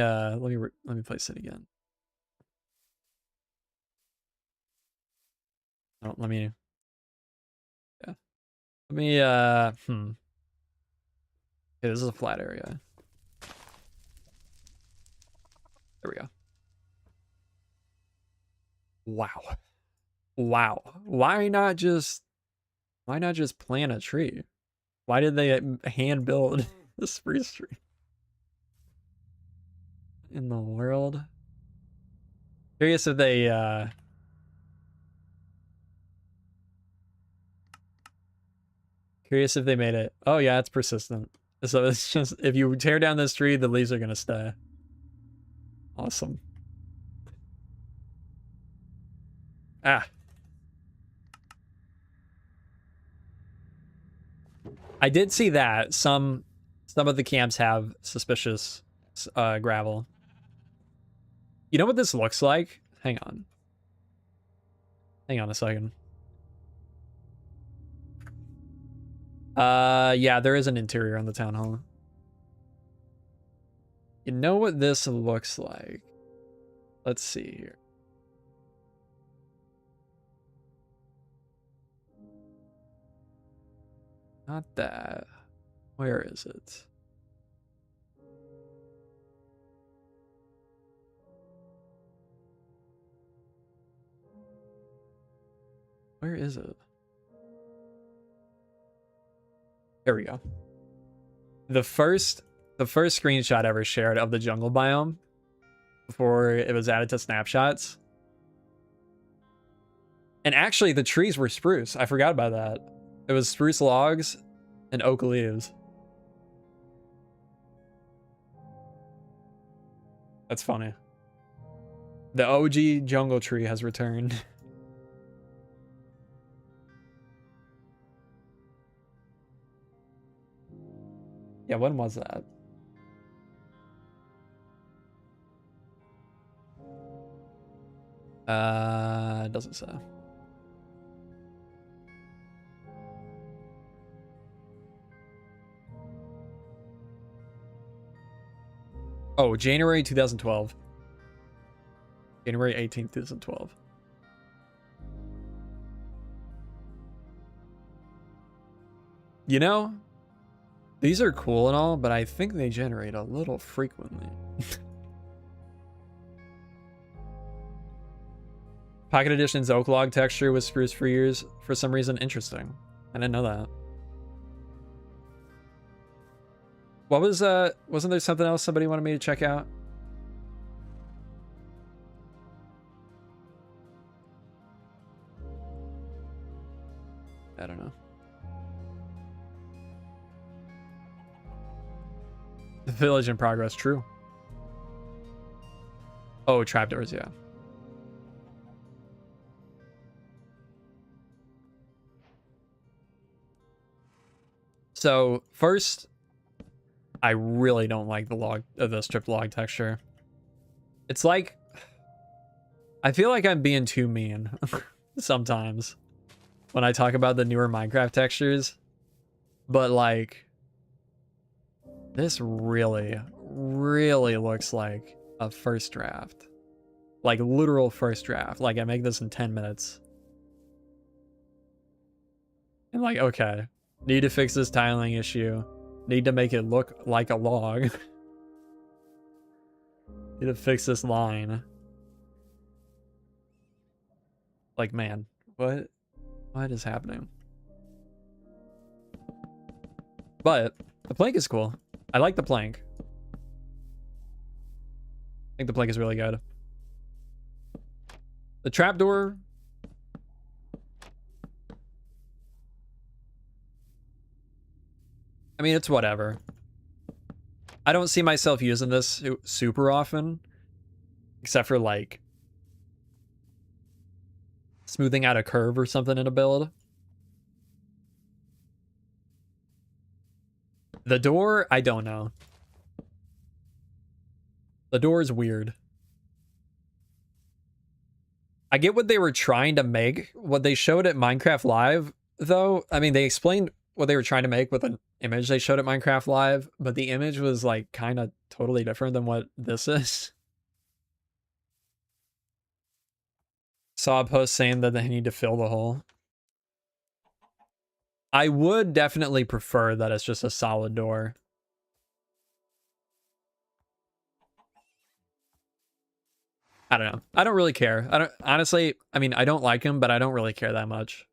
place it again. Oh, let me. Yeah. Let me. Okay, this is a flat area. There we go. Wow. Wow. Why not just plant a tree? Why did they hand build the spruce tree? In the world? Curious if they made it. Oh yeah, it's persistent. So it's just if you tear down this tree, the leaves are gonna stay. Awesome. Ah. I did see that some of the camps have suspicious gravel. You know what this looks like? Hang on a second. Yeah, there is an interior on the town hall. You know what this looks like? Let's see here. Not that. Where is it? Where is it? There we go. The first screenshot ever shared of the jungle biome before it was added to snapshots. And actually the trees were spruce. I forgot about that. It was spruce logs and oak leaves. That's funny. The OG jungle tree has returned. Yeah, when was that? It doesn't say. Oh, January 2012. January 18th, 2012. You know, these are cool and all, but I think they generate a little frequently. Pocket Edition's oak log texture was spruce for years for some reason. Interesting. I didn't know that. What was wasn't there something else somebody wanted me to check out? I don't know. The village in progress, true. Oh, trapdoors, yeah. So first, I really don't like the stripped log texture. It's like, I feel like I'm being too mean sometimes when I talk about the newer Minecraft textures, but like, this really, really looks like a first draft. Like literal first draft. Like I make this in 10 minutes. And like, okay, need to fix this tiling issue. Need to make it look like a log. Need to fix this line. Like, man, what is happening? But the plank is cool. I like the plank. I think the plank is really good. The trapdoor. I mean, it's whatever. I don't see myself using this super often, except for like smoothing out a curve or something in a build. The door, I don't know. The door is weird. I get what they were trying to make. What they showed at Minecraft Live, though, I mean, they explained what they were trying to make with an image they showed at Minecraft Live, but the image was like kind of totally different than what this is. Saw a post saying that they need to fill the hole. I would definitely prefer that it's just a solid door. I don't know. I don't really care. I don't, honestly, I mean, I don't like him, but I don't really care that much.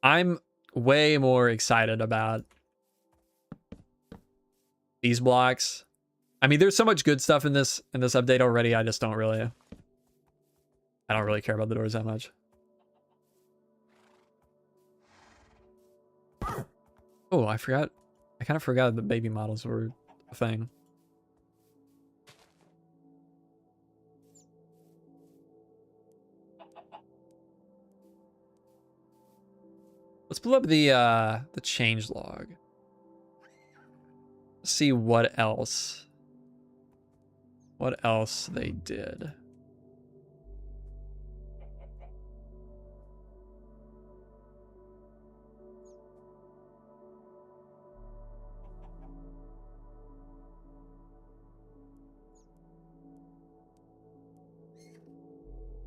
I'm way more excited about these blocks. I mean, there's so much good stuff in this update already. I just don't really care about the doors that much. Oh, I forgot. I kind of forgot the baby models were a thing. Let's pull up the change log. See what else they did.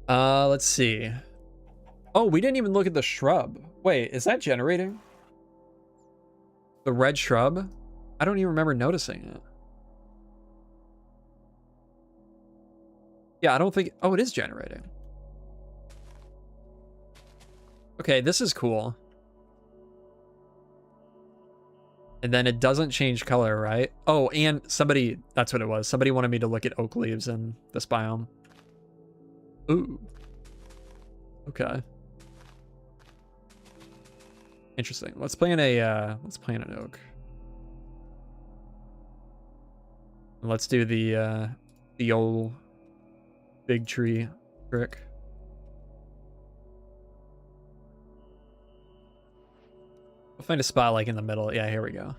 Let's see. Oh, we didn't even look at the shrub. Wait, is that generating? The red shrub? I don't even remember noticing it. Yeah, I don't think... Oh, it is generating. Okay, this is cool. And then it doesn't change color, right? Oh, and somebody, that's what it was. Somebody wanted me to look at oak leaves in this biome. Ooh. Okay. Interesting. Let's play in an oak. Let's do the old big tree trick. I'll find a spot like in the middle. Yeah, here we go.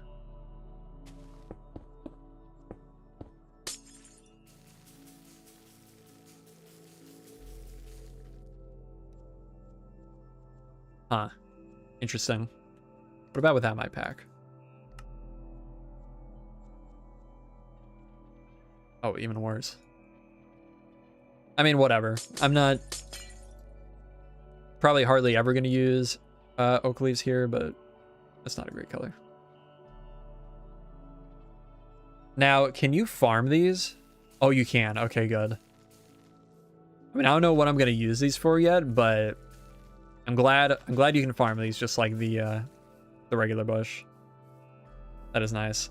Huh. Interesting. What about without my pack? Oh, even worse. I mean, whatever. I'm not probably hardly ever going to use oak leaves here, but that's not a great color. Now, can you farm these? Oh, you can. Okay, good. I mean, I don't know what I'm going to use these for yet, but I'm glad you can farm these just like the regular bush. That is nice.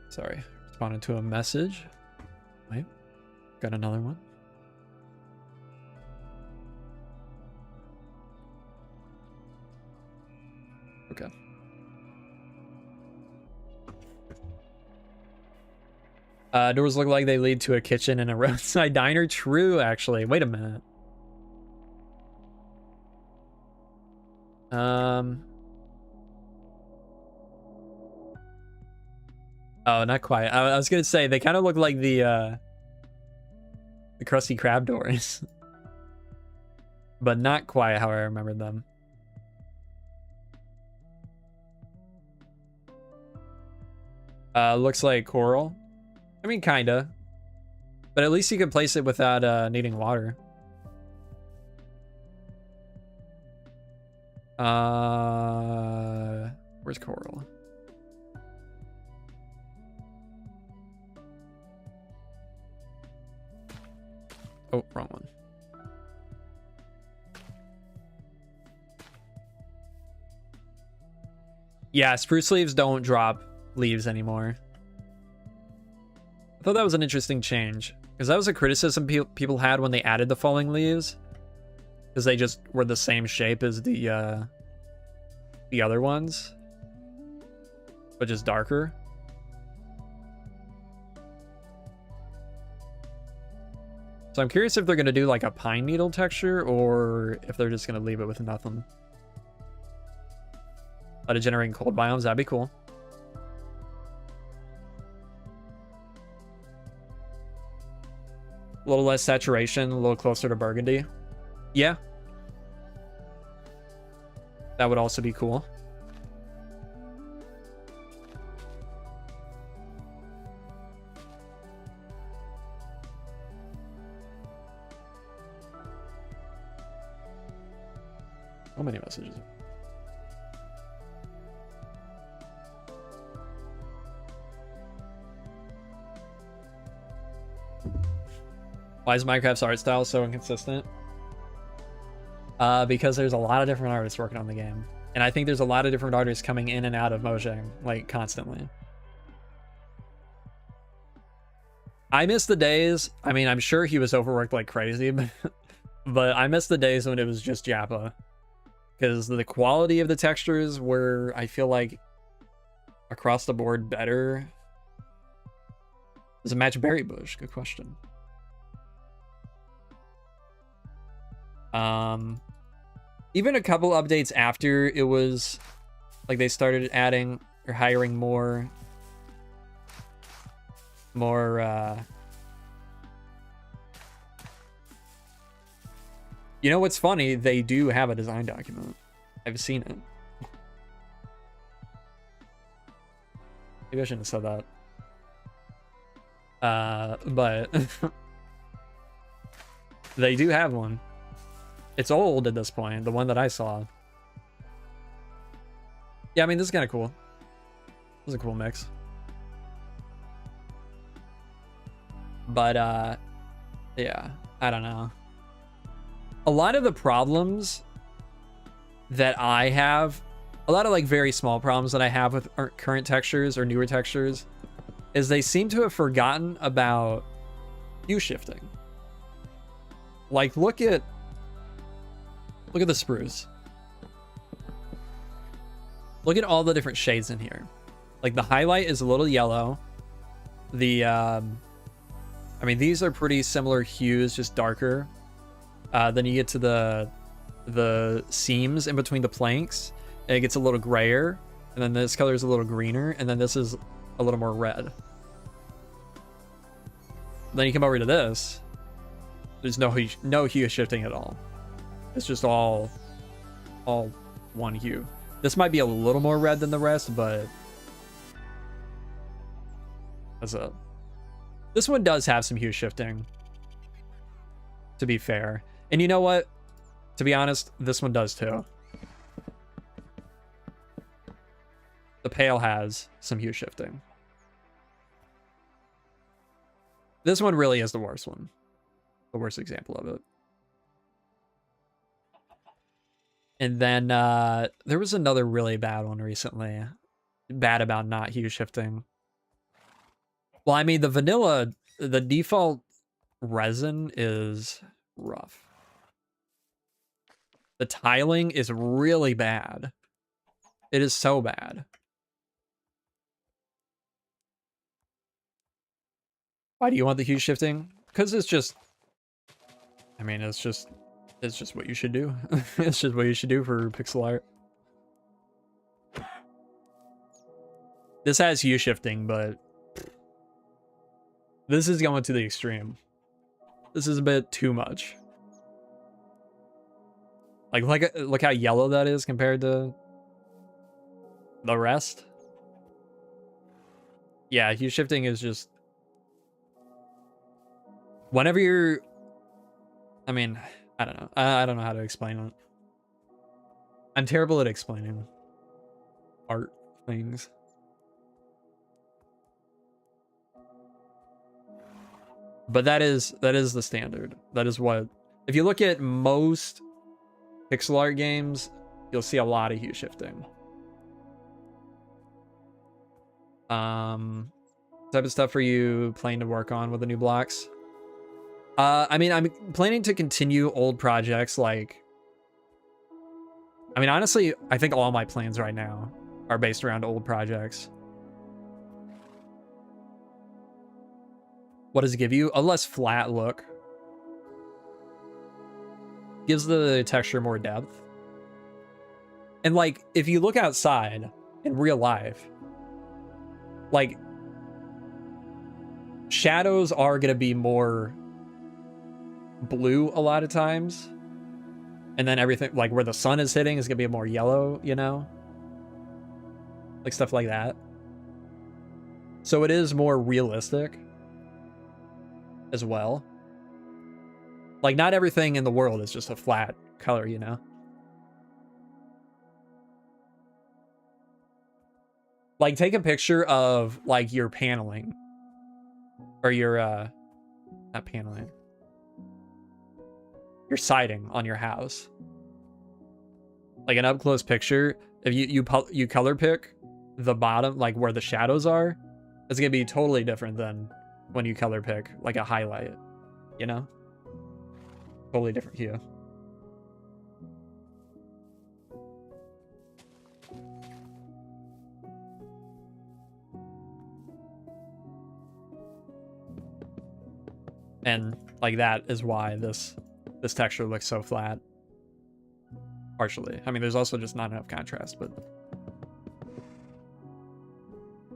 Sorry, responded to a message. Wait, got another one. Okay. Doors look like they lead to a kitchen and a roadside diner. True, actually. Wait a minute. Oh, not quite. I was gonna say they kind of look like the Krusty Krab doors, but not quite how I remembered them. Looks like coral. I mean, kinda, but at least you can place it without needing water. Where's coral? Oh, wrong one. Yeah, spruce leaves don't drop leaves anymore. I thought that was an interesting change, because that was a criticism people had when they added the falling leaves, because they just were the same shape as the other ones, but just darker. So I'm curious if they're going to do like a pine needle texture, or if they're just going to leave it with nothing. Out of generating cold biomes, that'd be cool. A little less saturation, a little closer to burgundy. Yeah. That would also be cool. How many messages? Why is Minecraft's art style so inconsistent? Because there's a lot of different artists working on the game. And I think there's a lot of different artists coming in and out of Mojang, like, constantly. I miss the days, I mean, I'm sure he was overworked like crazy, but I miss the days when it was just Jappa. Because the quality of the textures were, I feel like, across the board better. Does it match berry bush? Good question. Even a couple updates after it was like they started adding or hiring more you know what's funny? They do have a design document. I've seen it. Maybe I shouldn't have said But they do have one. It's old at this point, the one that I saw. Yeah, I mean, this is kind of cool. This is a cool mix. But, yeah, I don't know. A lot of the problems that I have, a lot of like very small problems that I have with current textures or newer textures, is they seem to have forgotten about hue shifting. Like, look at the spruce. Look at all the different shades in here. Like, the highlight is a little yellow. The, I mean, these are pretty similar hues, just darker. Then you get to the seams in between the planks, and it gets a little grayer. And then this color is a little greener, and then this is a little more red. Then you come over to this. There's no hue shifting at all. It's just all one hue. This might be a little more red than the rest, but that's it. This one does have some hue shifting, to be fair. And you know what? To be honest, this one does too. The pale has some hue shifting. This one really is the worst one. The worst example of it. And then there was another really bad one recently. Bad about not hue shifting. Well, I mean, the vanilla, the default resin is rough. The tiling is really bad. It is so bad. Why do you want the hue shifting? Because it's just, I mean, it's just what you should do. It's just what you should do for pixel art. This has hue shifting, but this is going to the extreme. This is a bit too much. Like, look how yellow that is compared to the rest. Yeah, hue shifting is just, whenever you're, I mean, I don't know. I don't know how to explain it. I'm terrible at explaining art things. But that is the standard. That is what, if you look at most pixel art games, you'll see a lot of hue shifting. Type of stuff are you planning to work on with the new blocks? I mean, I'm planning to continue old projects. Like, I mean, honestly, I think all my plans right now are based around old projects. What does it give you? A less flat look. Gives the texture more depth. And like, if you look outside in real life, like, shadows are going to be more blue a lot of times. And then everything, like where the sun is hitting, is going to be more yellow, you know? Like stuff like that. So it is more realistic as well. Like, not everything in the world is just a flat color, you know? Like, take a picture of, like, your paneling. Or your, not paneling. Your siding on your house. Like, an up-close picture, if you color pick the bottom, like, where the shadows are, it's gonna be totally different than when you color pick, like, a highlight, you know? Totally different hue. And like, that is why this texture looks so flat. Partially. I mean, there's also just not enough contrast, but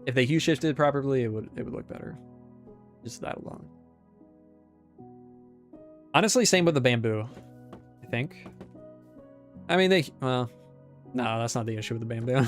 if they hue shifted properly, it would look better. Just that alone. Honestly, same with the bamboo, I think. I mean, well, no, that's not the issue with the bamboo.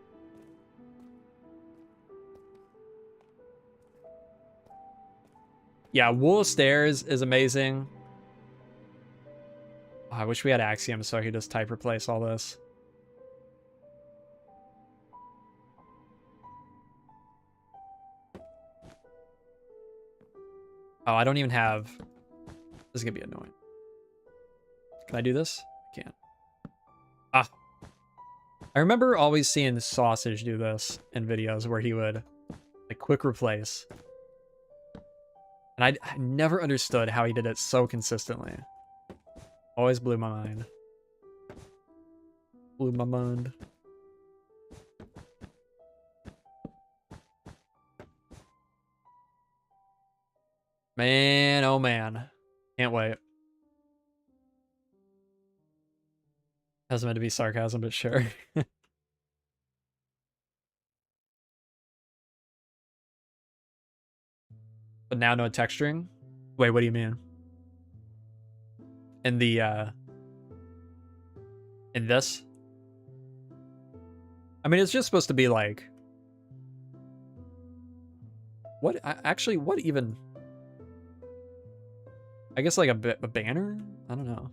Yeah, wool stairs is amazing. Oh, I wish we had Axiom so I could just type replace all this. Oh, I don't even have... This is gonna be annoying. Can I do this? I can't. Ah. I remember always seeing Sausage do this in videos where he would like quick replace. And I never understood how he did it so consistently. Always blew my mind. Blew my mind. Man, oh man. Can't wait. That's meant to be sarcasm, but sure. But now no texturing? Wait, what do you mean? In the, in this? I mean, it's just supposed to be like... What, actually, what even... I guess like a banner? I don't know.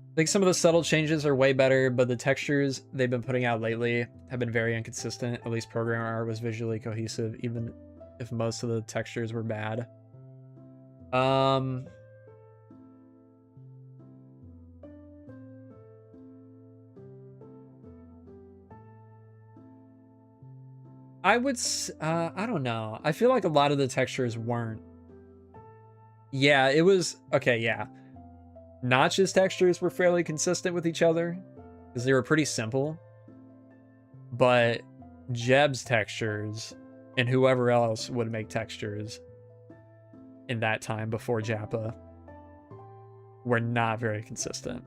I think some of the subtle changes are way better, but the textures they've been putting out lately have been very inconsistent. At least programmer art was visually cohesive, even if most of the textures were bad. I would, I don't know. I feel like a lot of the textures weren't. Yeah, it was, okay, yeah. Notch's textures were fairly consistent with each other because they were pretty simple. But Jeb's textures and whoever else would make textures in that time before Jappa were not very consistent.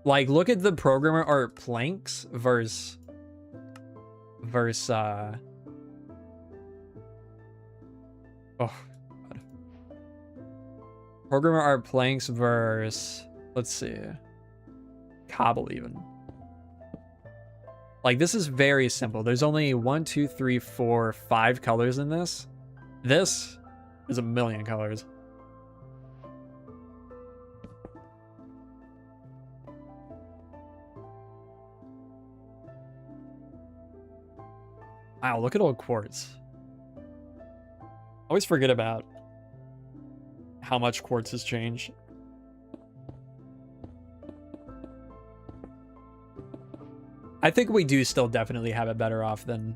Like, look at the programmer art planks versus oh God. Programmer art planks versus, let's see, Cobble even. Like, this is very simple. There's only 1, 2, 3, 4, 5 colors in this. This is a million colors. Wow, look at old quartz. Always forget about how much quartz has changed. I think we do still definitely have it better off than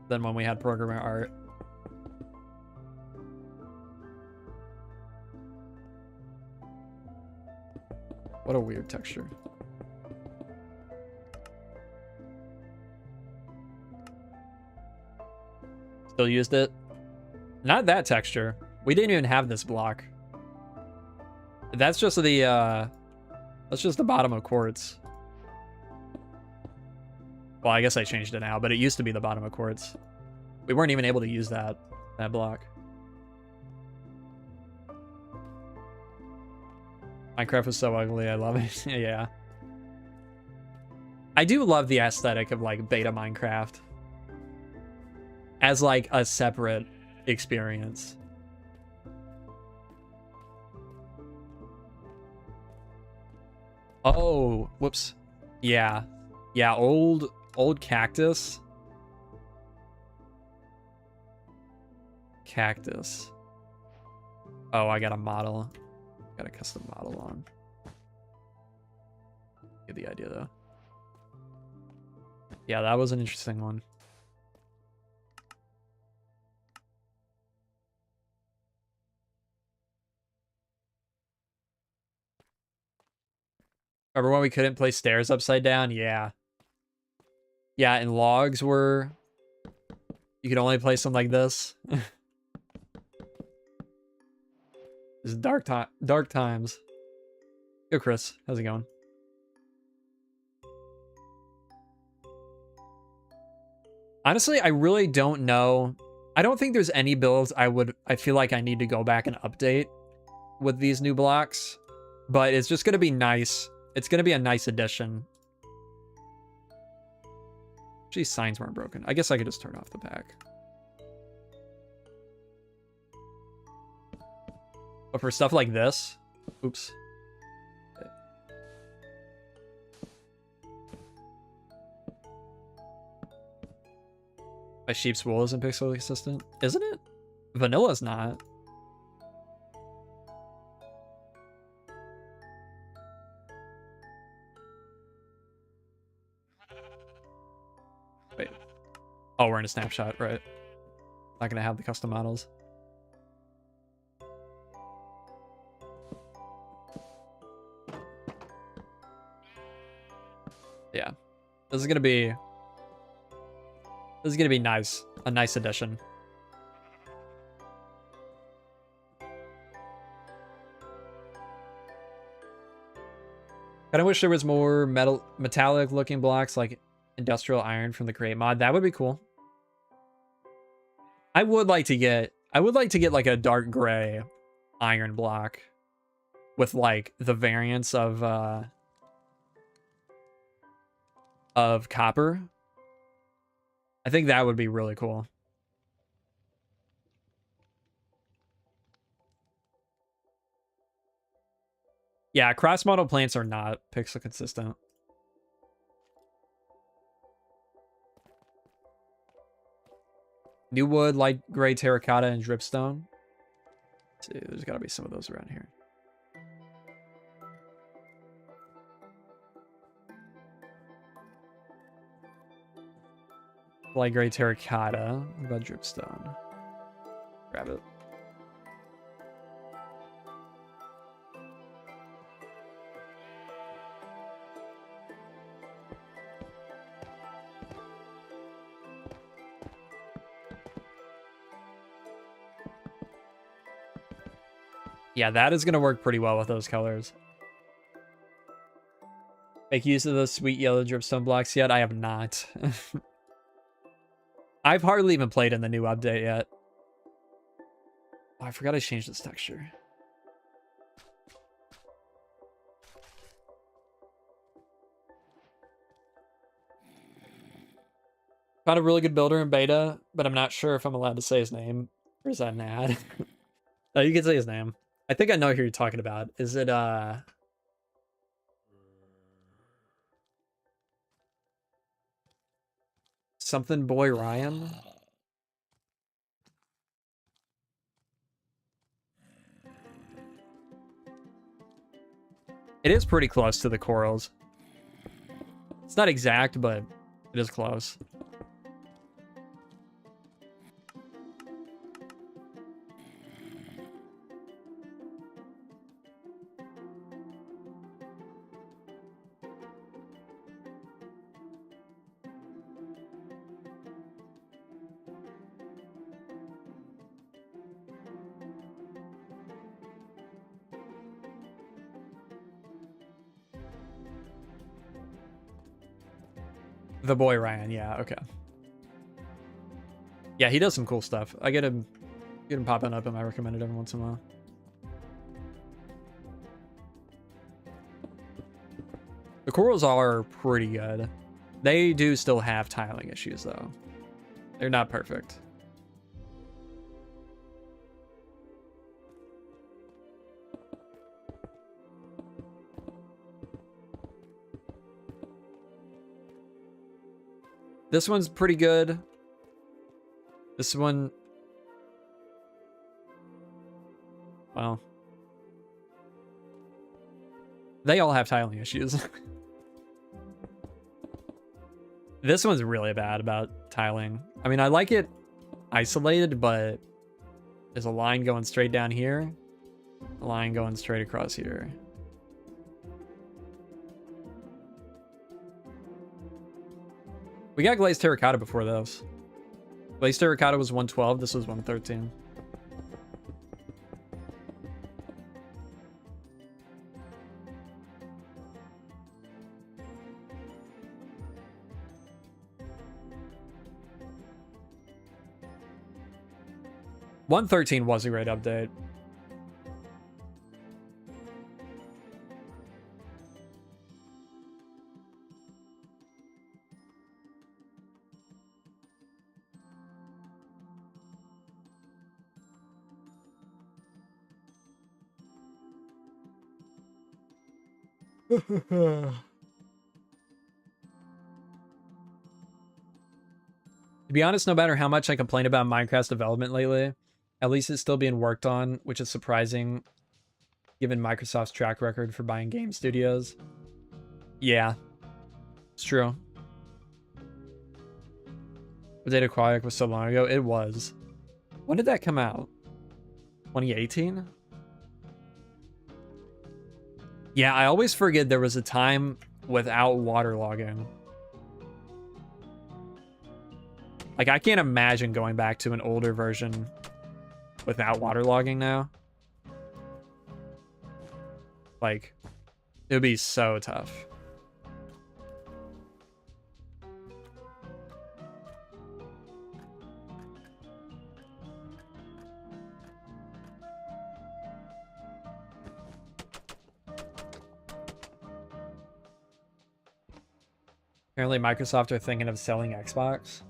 when we had programmer art. What a weird texture. Still used it. Not that texture. We didn't even have this block. That's just the that's just the bottom of quartz. Well, I guess I changed it now, but it used to be the bottom of quartz. We weren't even able to use that block. Minecraft was so ugly. I love it. Yeah. I do love the aesthetic of like beta Minecraft as like a separate experience. Oh, whoops. Yeah. Yeah, old cactus. Cactus. Oh, I got a model. Got a custom model on. Get the idea though. Yeah, that was an interesting one. Remember when we couldn't place stairs upside down? Yeah. Yeah, and logs were... You could only place them like this. This is dark times. Yo, Chris. How's it going? Honestly, I really don't know. I don't think there's any builds I feel like I need to go back and update with these new blocks. but it's just going to be nice. It's going to be a nice addition. Geez, signs weren't broken. I guess I could just turn off the pack. But for stuff like this, oops. My sheep's wool isn't pixel consistent, isn't it? Vanilla's not. Wait. Oh, we're in a snapshot, right? Not gonna have the custom models. Yeah. This is gonna be nice. A nice addition. Kinda wish there was more metallic looking blocks like industrial iron from the create mod. That would be cool. I would like to get like a dark gray iron block with like the variants of copper. I think that would be really cool. Yeah, cross model plants are not pixel consistent. New wood, light gray terracotta, and dripstone. Let's see, there's gotta be some of those around here. Light gray terracotta. What about dripstone? Grab it. Yeah, that is going to work pretty well with those colors. Make use of those sweet yellow dripstone blocks yet? I have not. I've hardly even played in the new update yet. Oh, I forgot I changed this texture. Found a really good builder in beta, but I'm not sure if I'm allowed to say his name. Or is that an ad? Oh, you can say his name. I think I know who you're talking about. Is it, something boy Ryan? It is pretty close to the corals. It's not exact, but it is close. The boy Ryan, yeah, okay. Yeah, he does some cool stuff. I get him popping up in my recommended every once in a while. The corals are pretty good. They do still have tiling issues though. They're not perfect. This one's pretty good. This one... Well... They all have tiling issues. This one's really bad about tiling. I mean, I like it isolated, but there's a line going straight down here. A line going straight across here. We got glazed terracotta before this. Glazed terracotta was 112. This was 113. $113 was a great update. To be honest, no matter how much I complain about Minecraft's development lately, at least it's still being worked on, which is surprising given Microsoft's track record for buying game studios. Yeah, it's true. The Data Aquatic was so long ago. It was. When did that come out? 2018? Yeah, I always forget there was a time without waterlogging. Like, I can't imagine going back to an older version without waterlogging now. Like, it would be so tough. Apparently Microsoft are thinking of selling Xbox.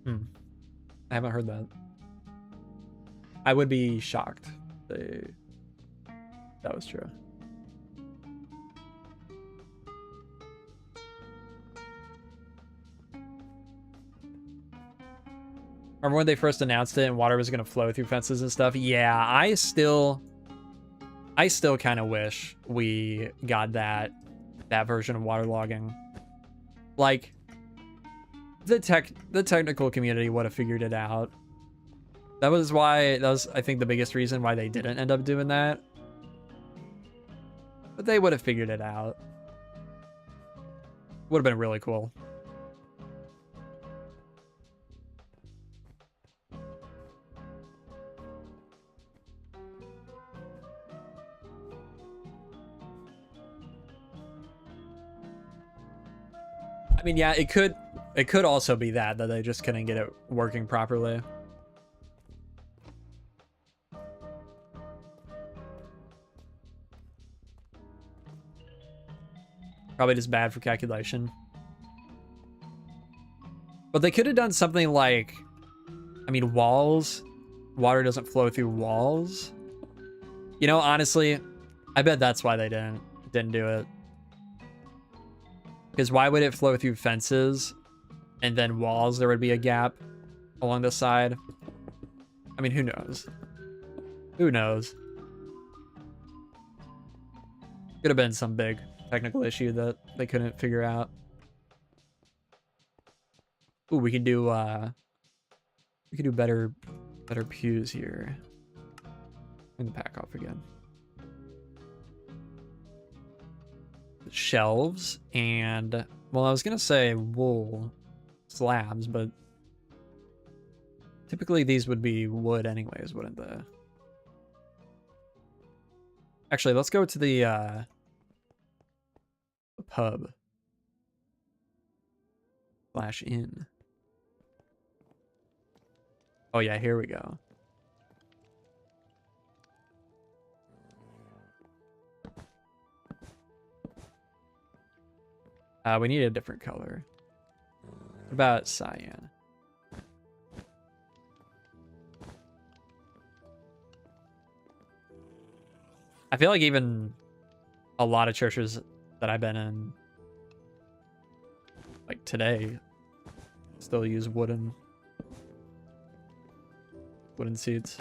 I haven't heard that. I would be shocked if that was true. Remember when they first announced it and water was going to flow through fences and stuff? Yeah, I still kind of wish we got that version of waterlogging. Like, the technical community would have figured it out. That was, I think, the biggest reason why they didn't end up doing that. But they would have figured it out. Would have been really cool. I mean, yeah, it could also be that they just couldn't get it working properly. Probably just bad for calculation. But they could have done something like, I mean, walls. Water doesn't flow through walls. You know, honestly, I bet that's why they didn't do it. Because why would it flow through fences and then walls? There would be a gap along the side. I mean, who knows? Who knows? Could have been some big technical issue that they couldn't figure out. Ooh, we could do better pews here. Turn the pack off again. Shelves and, well, I was gonna say wool slabs, but typically these would be wood anyways, wouldn't they? Actually, let's go to the pub / inn. Oh yeah, here we go. We need a different color. What about cyan? I feel like even a lot of churches that I've been in, like today, still use wooden seats.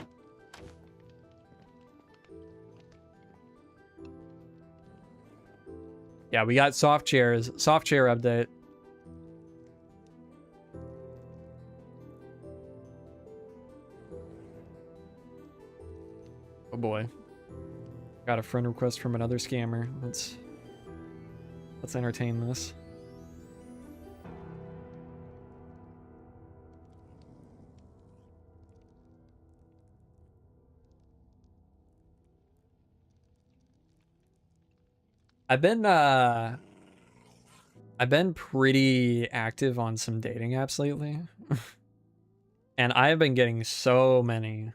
Yeah, we got soft chairs. Soft chair update. Oh boy. Got a friend request from another scammer. Let's entertain this. I've been pretty active on some dating apps lately. And I have been getting so many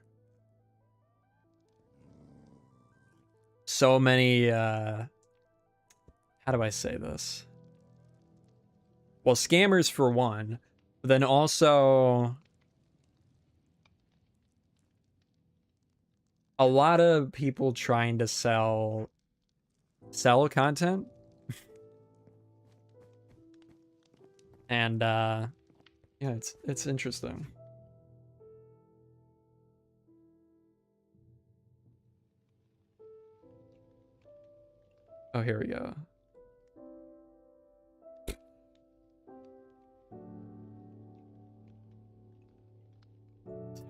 how do I say this? Well, scammers for one, but then also a lot of people trying to sell content. And yeah, it's interesting. Oh, here we go.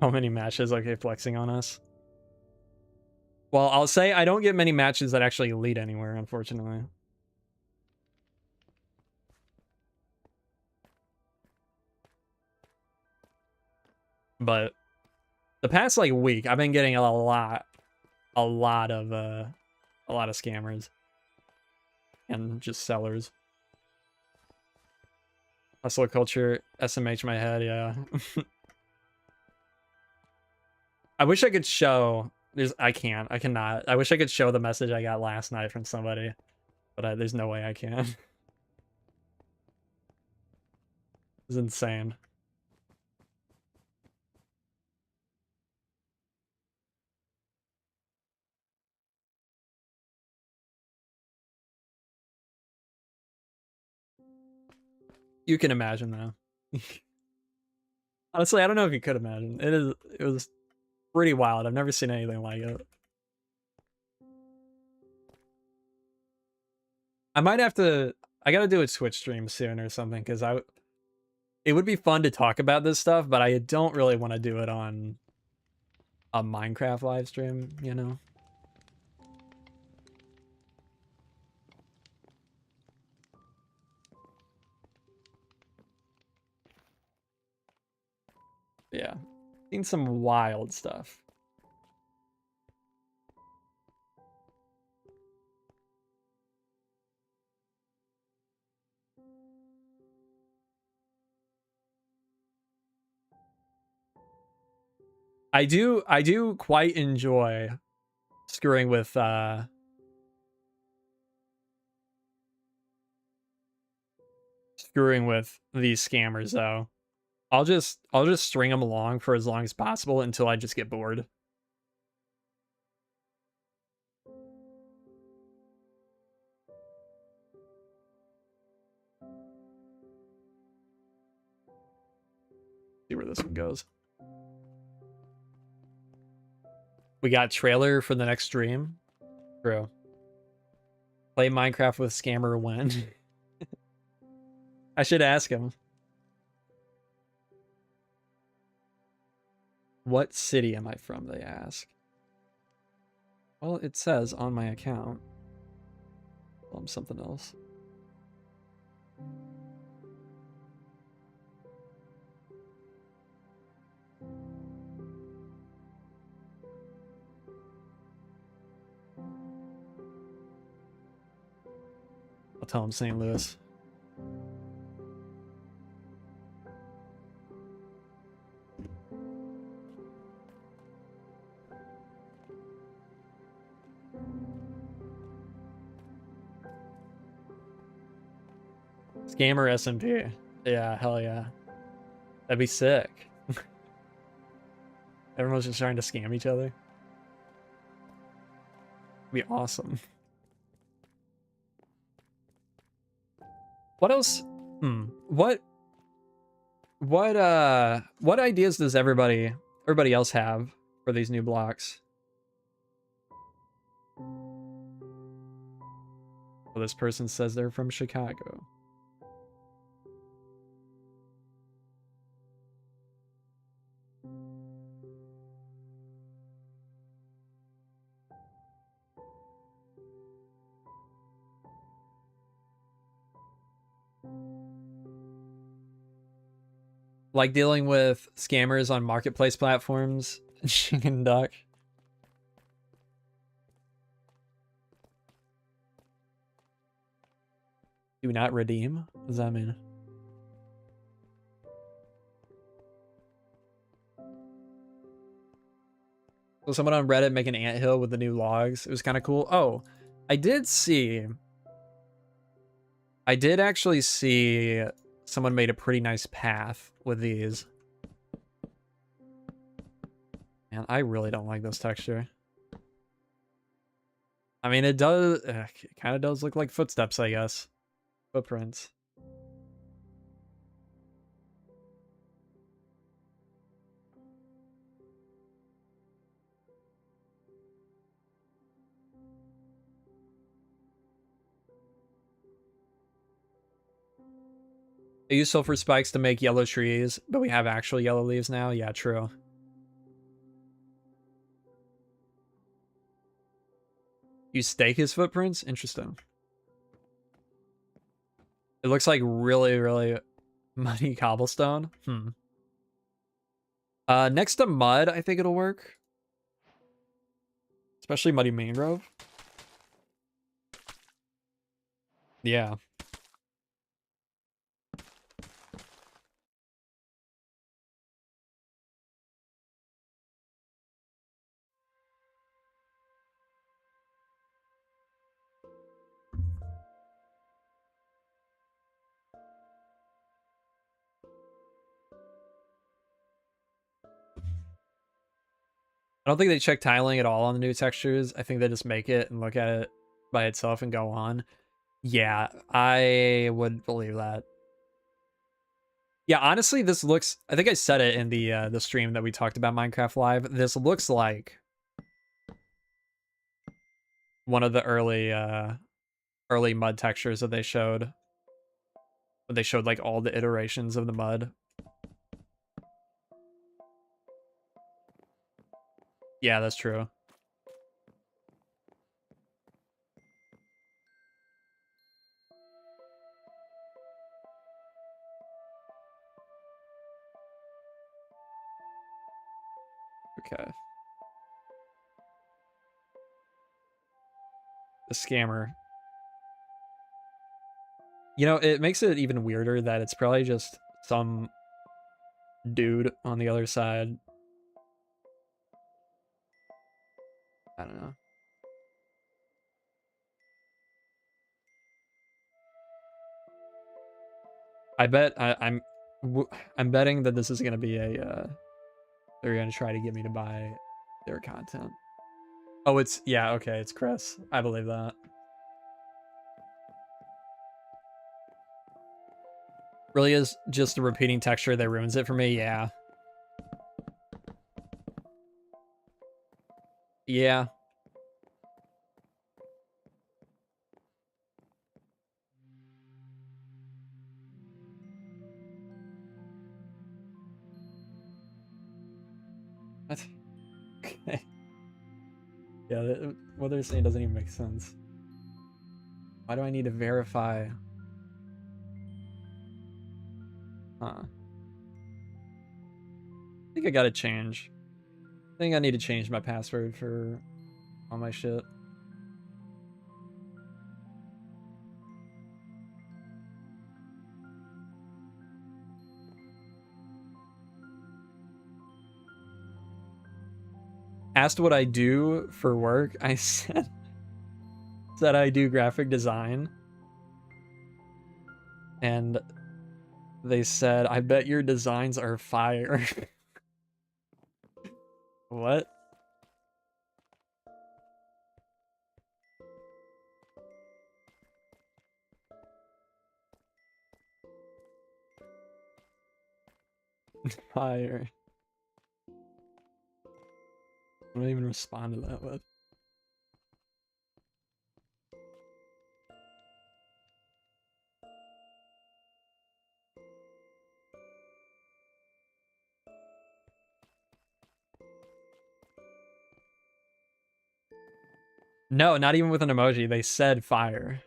How many matches? Okay, flexing on us. Well, I'll say I don't get many matches that actually lead anywhere, unfortunately. But the past like week, I've been getting a lot of scammers and just sellers. Hustle culture, SMH my head, yeah. I wish I could show. I cannot. I wish I could show the message I got last night from somebody, but there's no way I can. It's insane. You can imagine though. Honestly, I don't know if you could imagine. It was pretty wild. I've never seen anything like it. I might have to. I gotta do a Twitch stream soon or something because it would be fun to talk about this stuff, but I don't really want to do it on a Minecraft live stream, you know? Yeah. Seen some wild stuff. I do quite enjoy screwing with these scammers though. I'll just string them along for as long as possible until I just get bored. See where this one goes. We got trailer for the next stream. Bro. Play Minecraft with scammer when. I should ask him. What city am I from, they ask. Well, it says on my account. Something else. I'll tell him St. Louis. Scammer SMP. Yeah, hell yeah. That'd be sick. Everyone's just trying to scam each other. Be awesome. What else? What ideas does everybody else have for these new blocks? Well, this person says they're from Chicago. Like dealing with scammers on marketplace platforms. Chicken duck. Do not redeem? What does that mean? So someone on Reddit make an anthill with the new logs. It was kind of cool. Oh, I did actually see someone made a pretty nice path with these. Man, I really don't like this texture. I mean, it does. It kind of does look like footsteps, I guess. Footprints. They use sulfur spikes to make yellow trees, but we have actual yellow leaves now. Yeah, true. You stake his footprints? Interesting. It looks like really, really muddy cobblestone. Next to mud, I think it'll work. Especially muddy mangrove. Yeah. I don't think they check tiling at all on the new textures. I think they just make it and look at it by itself and go on. Yeah, I would believe that. Yeah, honestly, this looks, I think I said it in the stream that we talked about Minecraft Live. This looks like one of the early mud textures that they showed. When they showed like all the iterations of the mud. Yeah, that's true. Okay. The scammer. You know, it makes it even weirder that it's probably just some dude on the other side. I don't know. I bet I'm betting that this is gonna be a they're gonna try to get me to buy their content. Oh, it's yeah, okay, it's Chris. I believe that. Really is just a repeating texture that ruins it for me, yeah. Yeah. What? Okay. Yeah, what they're saying doesn't even make sense. Why do I need to verify? Huh. I think I gotta change. I think I need to change my password for all my shit. Asked what I do for work. I said I do graphic design. And they said, I bet your designs are fire. What? Fire. I don't even respond to that with. No, not even with an emoji. They said fire.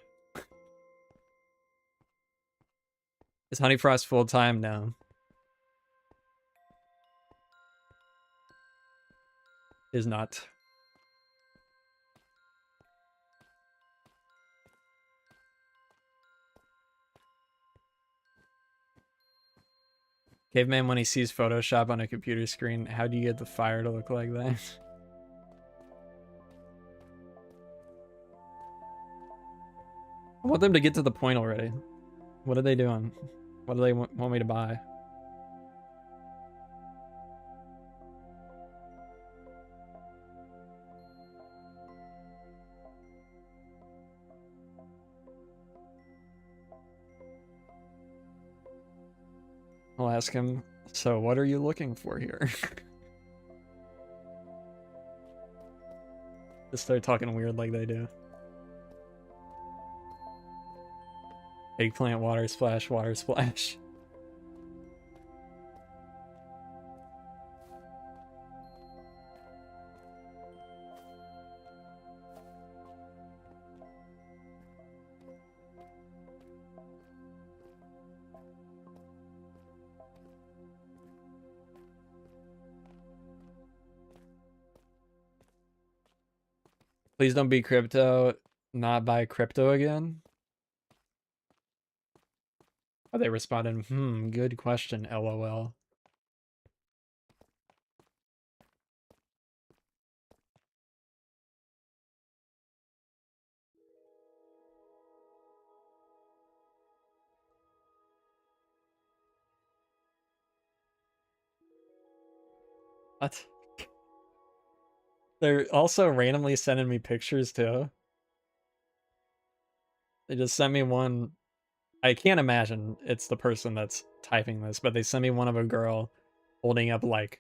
Is Honeyfrost full time? No. Is not. Caveman, when he sees Photoshop on a computer screen, how do you get the fire to look like that? I want them to get to the point already. What are they doing? What do they want me to buy? I'll ask him, so what are you looking for here? Just start talking weird like they do. Eggplant, water splash, water splash. Please don't be crypto. Not buy crypto again. Oh, they responded, good question, LOL. What? They're also randomly sending me pictures too. They just sent me one. I can't imagine it's the person that's typing this, but they sent me one of a girl holding up like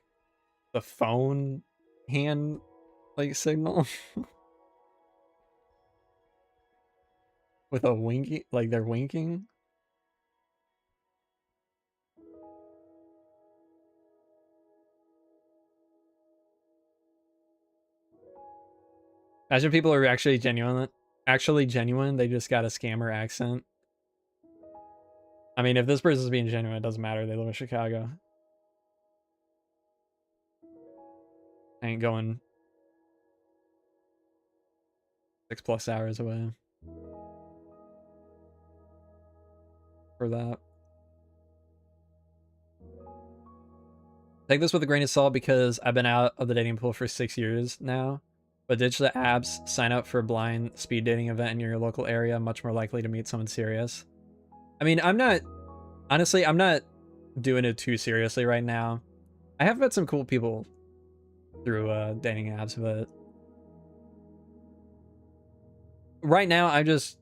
the phone hand like signal with a winky, like they're winking. Imagine people are actually genuine. Actually genuine. They just got a scammer accent. I mean, if this person's being genuine, it doesn't matter. They live in Chicago. I ain't going 6+ hours away for that. Take this with a grain of salt because I've been out of the dating pool for 6 years now. But ditch the apps, sign up for a blind speed dating event in your local area, much more likely to meet someone serious. I mean, honestly, I'm not doing it too seriously right now. I have met some cool people through dating apps, but right now I'm just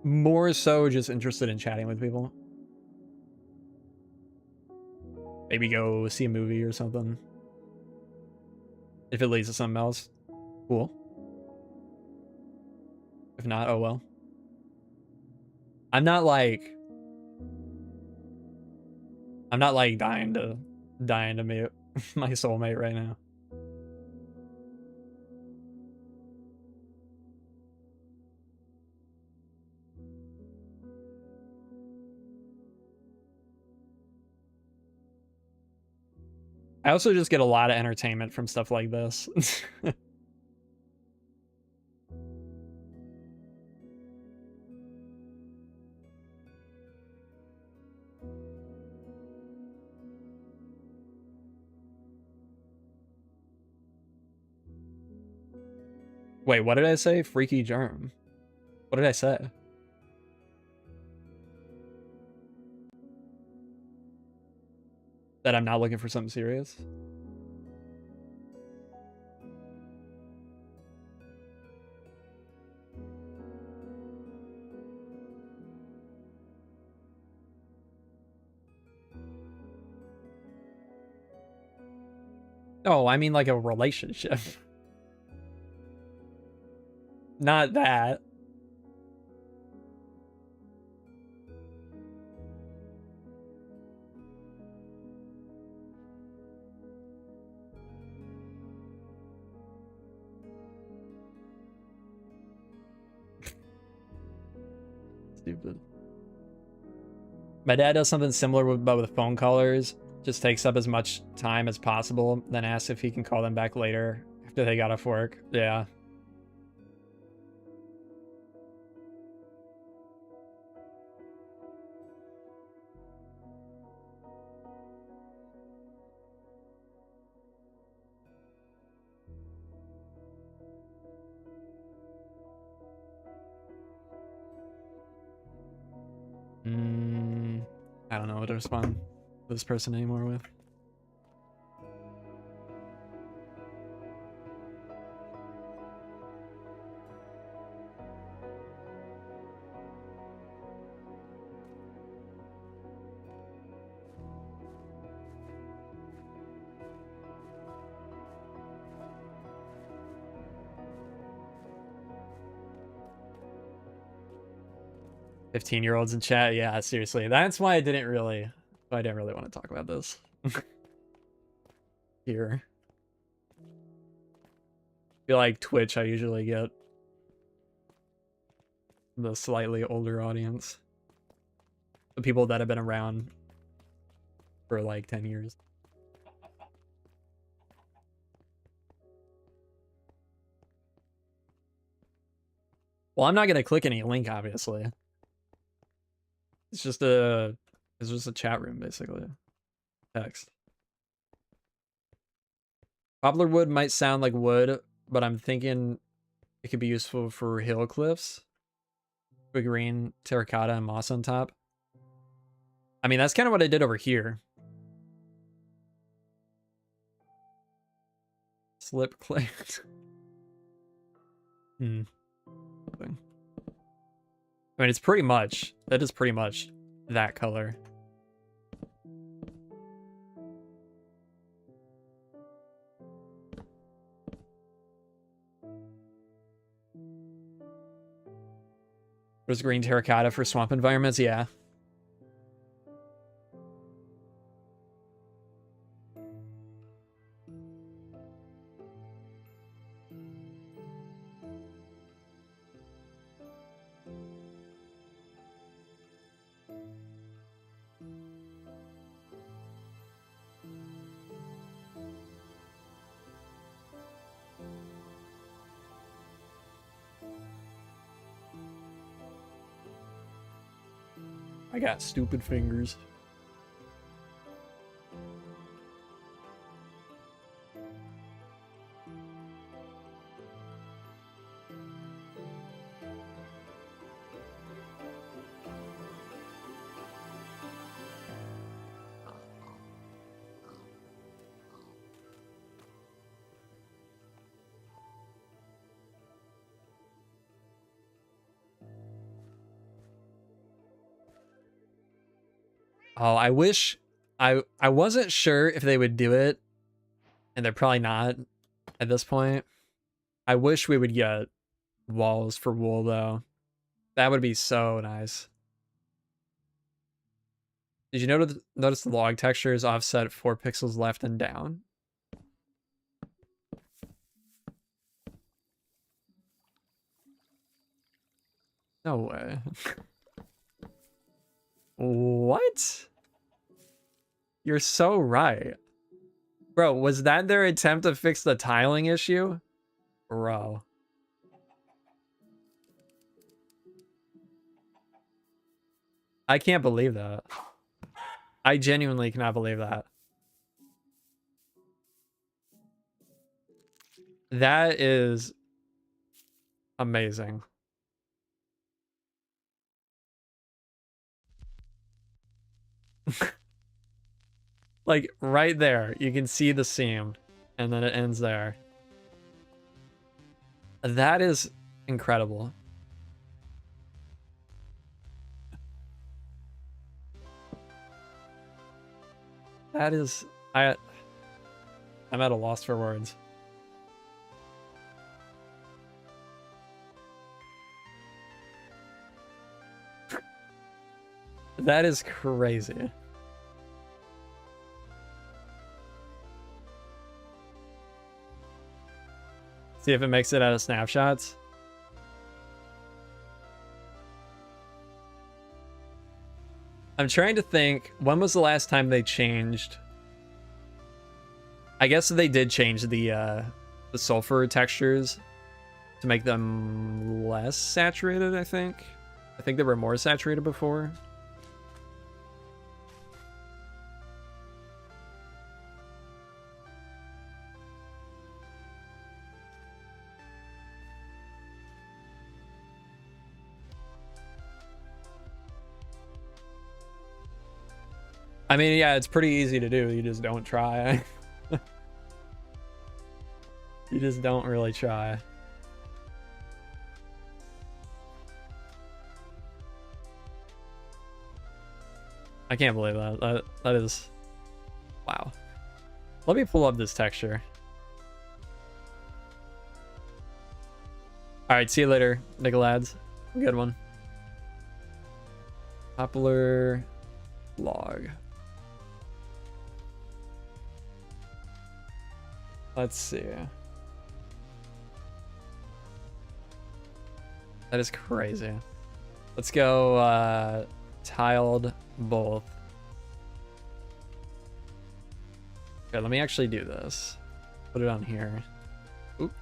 more so just interested in chatting with people. Maybe go see a movie or something. If it leads to something else, cool. If not, oh well. I'm not like dying to meet my soulmate right now. I also just get a lot of entertainment from stuff like this. Wait, what did I say? Freaky germ. What did I say? That I'm not looking for something serious? Oh, I mean like a relationship. Not that. Stupid. My dad does something similar but with phone callers. Just takes up as much time as possible, then asks if he can call them back later after they got off work. Yeah. I don't know what to respond to this person anymore with. 15-year-olds in chat. Yeah, seriously. That's why I didn't really want to talk about this. Here. I feel like Twitch, I usually get the slightly older audience. The people that have been around for like 10 years. Well, I'm not going to click any link, obviously. It's just a chat room, basically. Text. Poplar wood might sound like wood, but I'm thinking it could be useful for hill cliffs. With green, terracotta, and moss on top. I mean, that's kind of what I did over here. Slip clay. I mean, it's pretty much, that is pretty much that color. There's green terracotta for swamp environments, yeah. I got stupid fingers. Oh, I wish I wasn't sure if they would do it, and they're probably not at this point. I wish we would get walls for wool though. That would be so nice. Did you notice the log texture is offset 4 pixels left and down? No way. What? You're so right. Bro, was that their attempt to fix the tiling issue? Bro. I can't believe that. I genuinely cannot believe that. That is amazing. Like right there, you can see the seam and then it ends there. That is incredible. That is, I'm at a loss for words. That is crazy. See if it makes it out of snapshots. I'm trying to think, when was the last time they changed? I guess they did change the sulfur textures to make them less saturated, I think. I think they were more saturated before. I mean, yeah, it's pretty easy to do. You just don't try. You just don't really try. I can't believe that. That is... Wow. Let me pull up this texture. Alright, see you later, Nicolads. Good one. Poplar log. Let's see. That is crazy. Let's go tiled both. Okay, let me actually do this. Put it on here. Oop.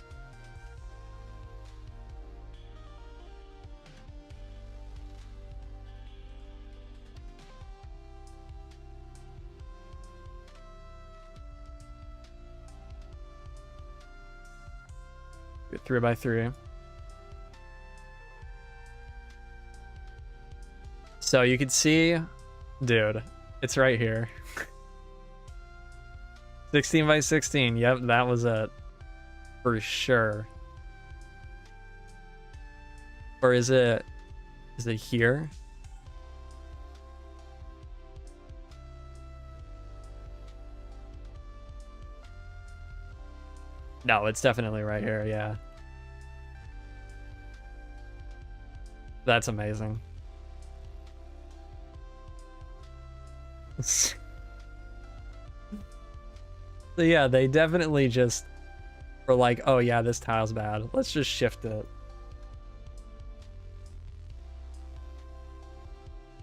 Get 3x3. So you can see, dude, it's right here. 16x16. Yep, that was it. For sure. Or is it here? No, it's definitely right here, yeah. That's amazing. So yeah, they definitely just were like, oh yeah, this tile's bad. Let's just shift it.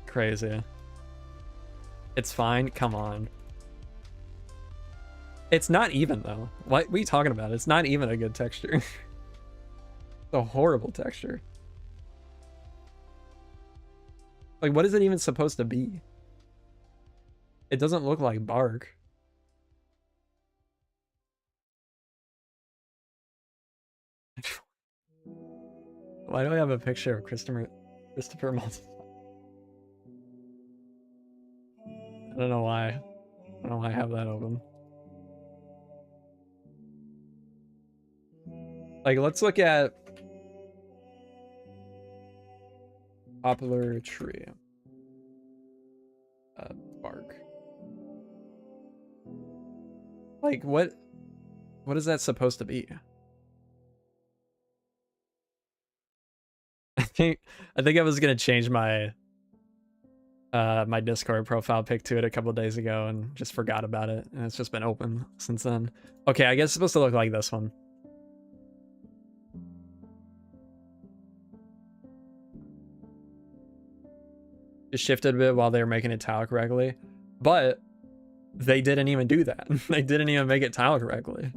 Crazy. It's fine. Come on. It's not even though. What are you talking about? It's not even a good texture. It's a horrible texture. Like, what is it even supposed to be? It doesn't look like bark. Why do I have a picture of Christopher Maltz? I don't know why. I don't know why I have that open. Like, let's look at poplar tree. Bark. Like, what is that supposed to be? I think I was gonna change my my Discord profile pic to it a couple days ago and just forgot about it, and it's just been open since then. Okay, I guess it's supposed to look like this one. Just shifted a bit while they were making it tile correctly, but they didn't even do that. They didn't even make it tile correctly.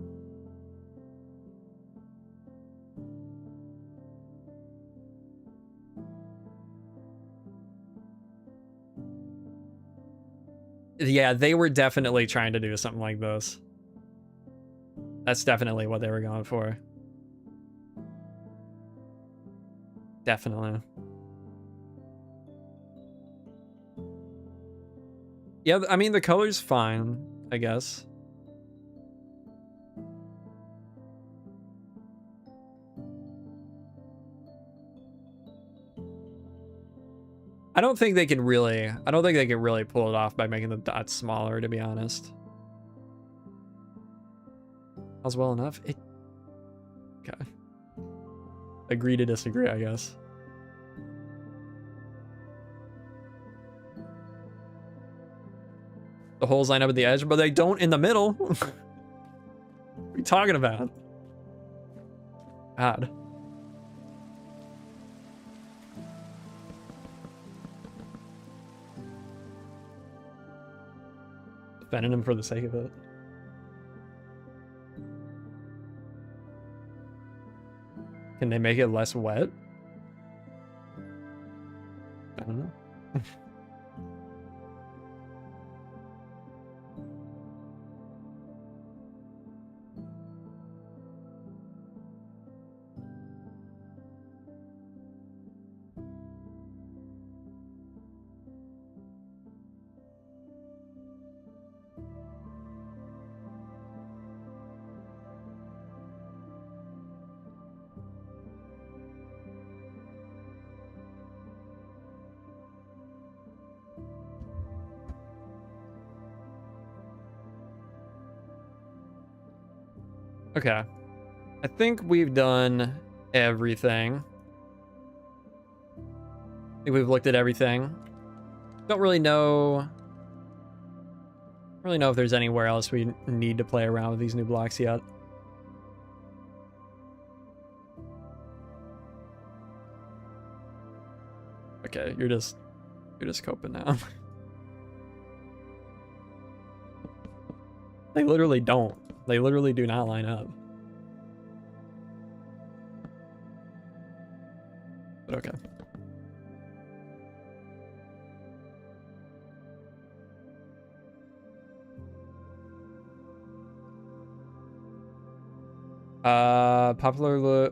Yeah, they were definitely trying to do something like this. That's definitely what they were going for. Definitely. Yeah, I mean, the color's fine, I guess. I don't think they can really pull it off by making the dots smaller, to be honest. That was well enough. Okay. Agree to disagree, I guess. The holes line up at the edge, but they don't in the middle. What are you talking about? God. Defending him for the sake of it. Can they make it less wet? I don't know. Okay. I think we've done everything. I think we've looked at everything. Don't really know if there's anywhere else we need to play around with these new blocks yet. Okay, you're just coping now. They literally don't. They literally do not line up. But okay. Popular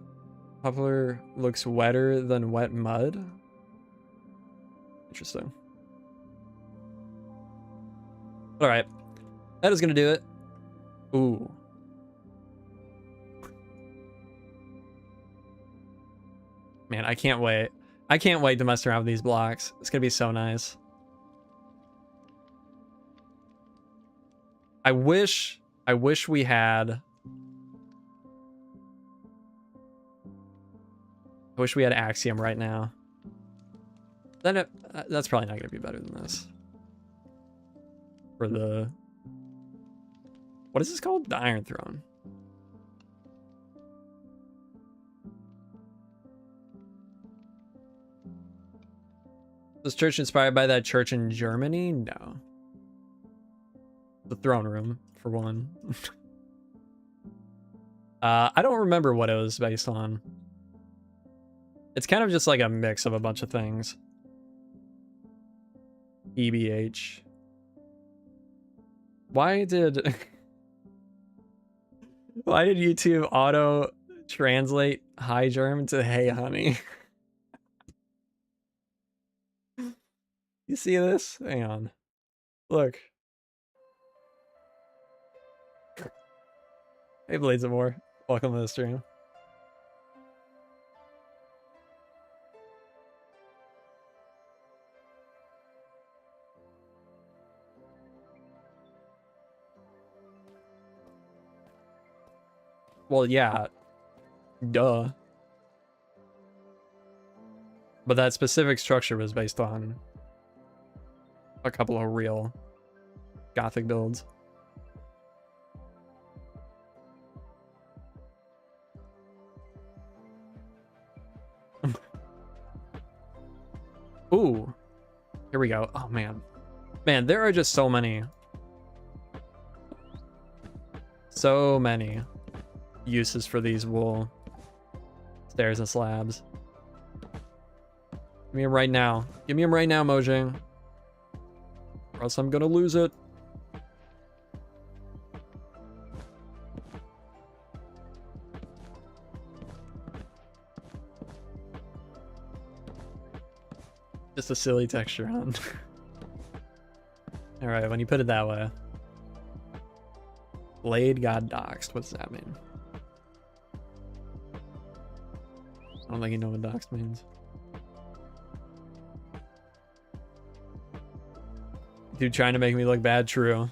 looks wetter than wet mud. Interesting. All right, that is gonna do it. Ooh. Man, I can't wait. I can't wait to mess around with these blocks. It's gonna be so nice. I wish we had. I wish we had Axiom right now. Then that's probably not gonna be better than this. For the, what is this called? The Iron Throne. Was church inspired by that church in Germany? No. The throne room, for one. I don't remember what it was based on. It's kind of just like a mix of a bunch of things. EBH. Why did YouTube auto translate hi Germ to hey honey? You see this? Hang on. Look. Hey Blades of War. Welcome to the stream. Well, yeah. Duh. But that specific structure was based on a couple of real Gothic builds. Ooh. Here we go. Oh, man. Man, there are just so many. So many uses for these wool stairs and slabs. Give me them right now. Give me them right now, Mojang. Or else I'm gonna lose it. Just a silly texture on. Alright, when you put it that way. Blade got doxed. What does that mean? I don't think you know what doxed means. Dude, trying to make me look bad, true.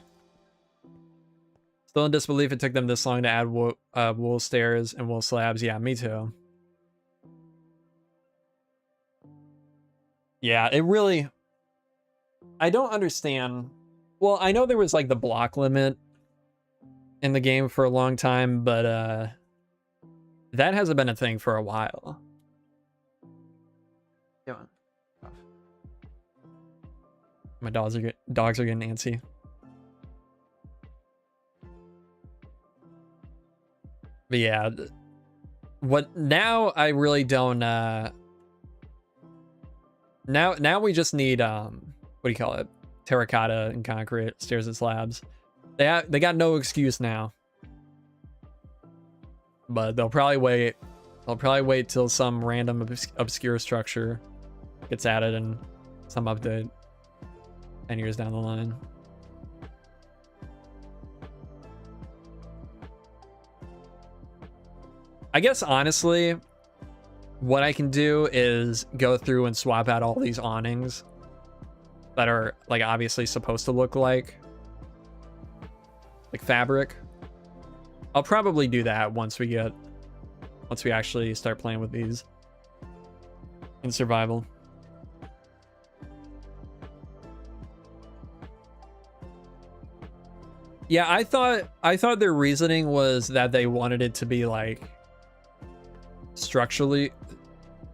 Still in disbelief it took them this long to add wool stairs and wool slabs. Yeah, me too. Yeah, it really... I don't understand. Well, I know there was like the block limit in the game for a long time, but that hasn't been a thing for a while. Come on. My dogs are getting antsy. But yeah, what now? I really don't. Now we just need what do you call it? Terracotta and concrete stairs and slabs. They got no excuse now. But they'll probably wait. They'll probably wait till some random obscure structure gets added in some update 10 years down the line. I guess honestly, what I can do is go through and swap out all these awnings that are like obviously supposed to look like fabric. I'll probably do that once we actually start playing with these in survival. Yeah, I thought their reasoning was that they wanted it to be like structurally,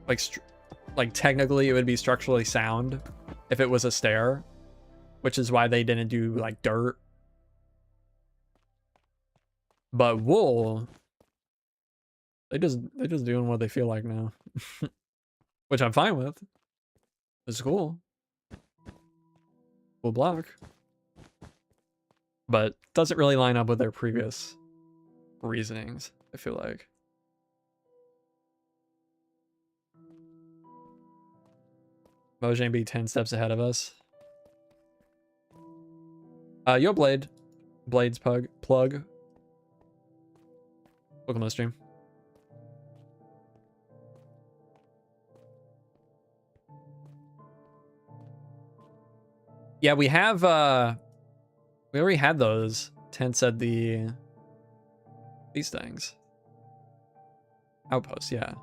like technically it would be structurally sound if it was a stair, which is why they didn't do like dirt. But wool, they're just doing what they feel like now, which I'm fine with. It's cool. Cool block. But doesn't really line up with their previous reasonings, I feel like. Mojang be 10 steps ahead of us. Yo, Blades plug. Welcome to the stream. Yeah, we have we already had those tents at these things. Outposts, yeah.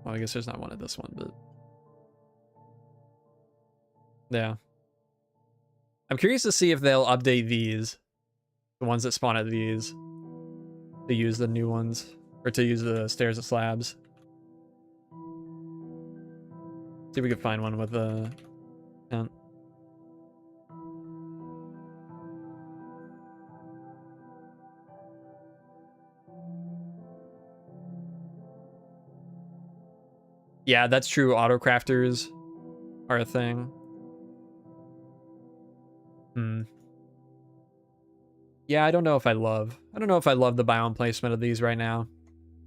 Well, I guess there's not one at this one, but yeah. I'm curious to see if they'll update these, the ones that spawn at these, to use the new ones, or to use the stairs and slabs. See if we can find one with a tent. Yeah, that's true. Auto crafters are a thing. Yeah, I don't know if I love the biome placement of these right now.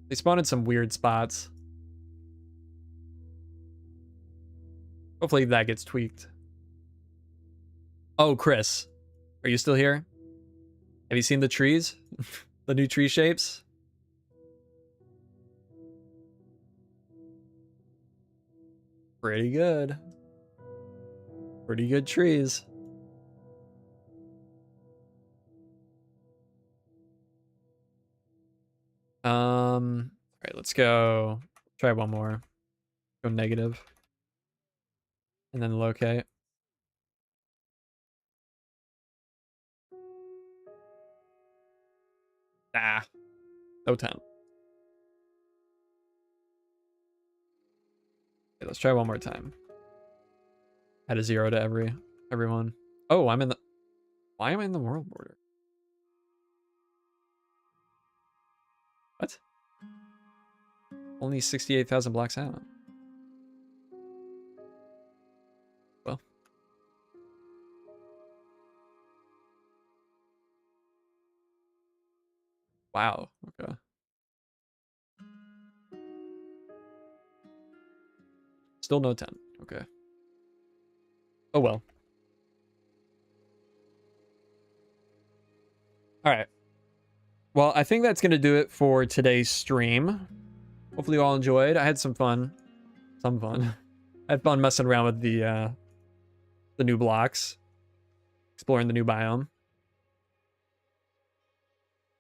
They spawn in some weird spots. Hopefully that gets tweaked. Oh, Chris, are you still here? Have you seen the trees? The new tree shapes? Pretty good. Pretty good trees. All right, let's go. Try one more. Go negative. And then locate. Nah. No 10. Okay, let's try one more time. Add a 0 to everyone. Oh, I'm in the... Why am I in the world border? What? Only 68,000 blocks out. Well. Wow. Okay. Still no 10. Okay. Oh well. All right. Well, I think that's going to do it for today's stream. Hopefully you all enjoyed. I had some fun. I had fun messing around with the new blocks. Exploring the new biome.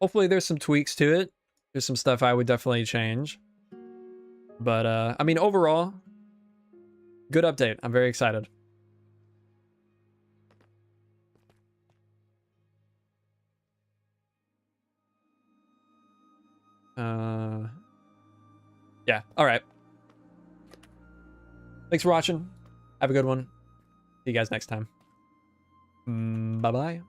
Hopefully there's some tweaks to it. There's some stuff I would definitely change. But, I mean, overall, good update. I'm very excited. Yeah, all right. Thanks for watching. Have a good one. See you guys next time. Bye-bye.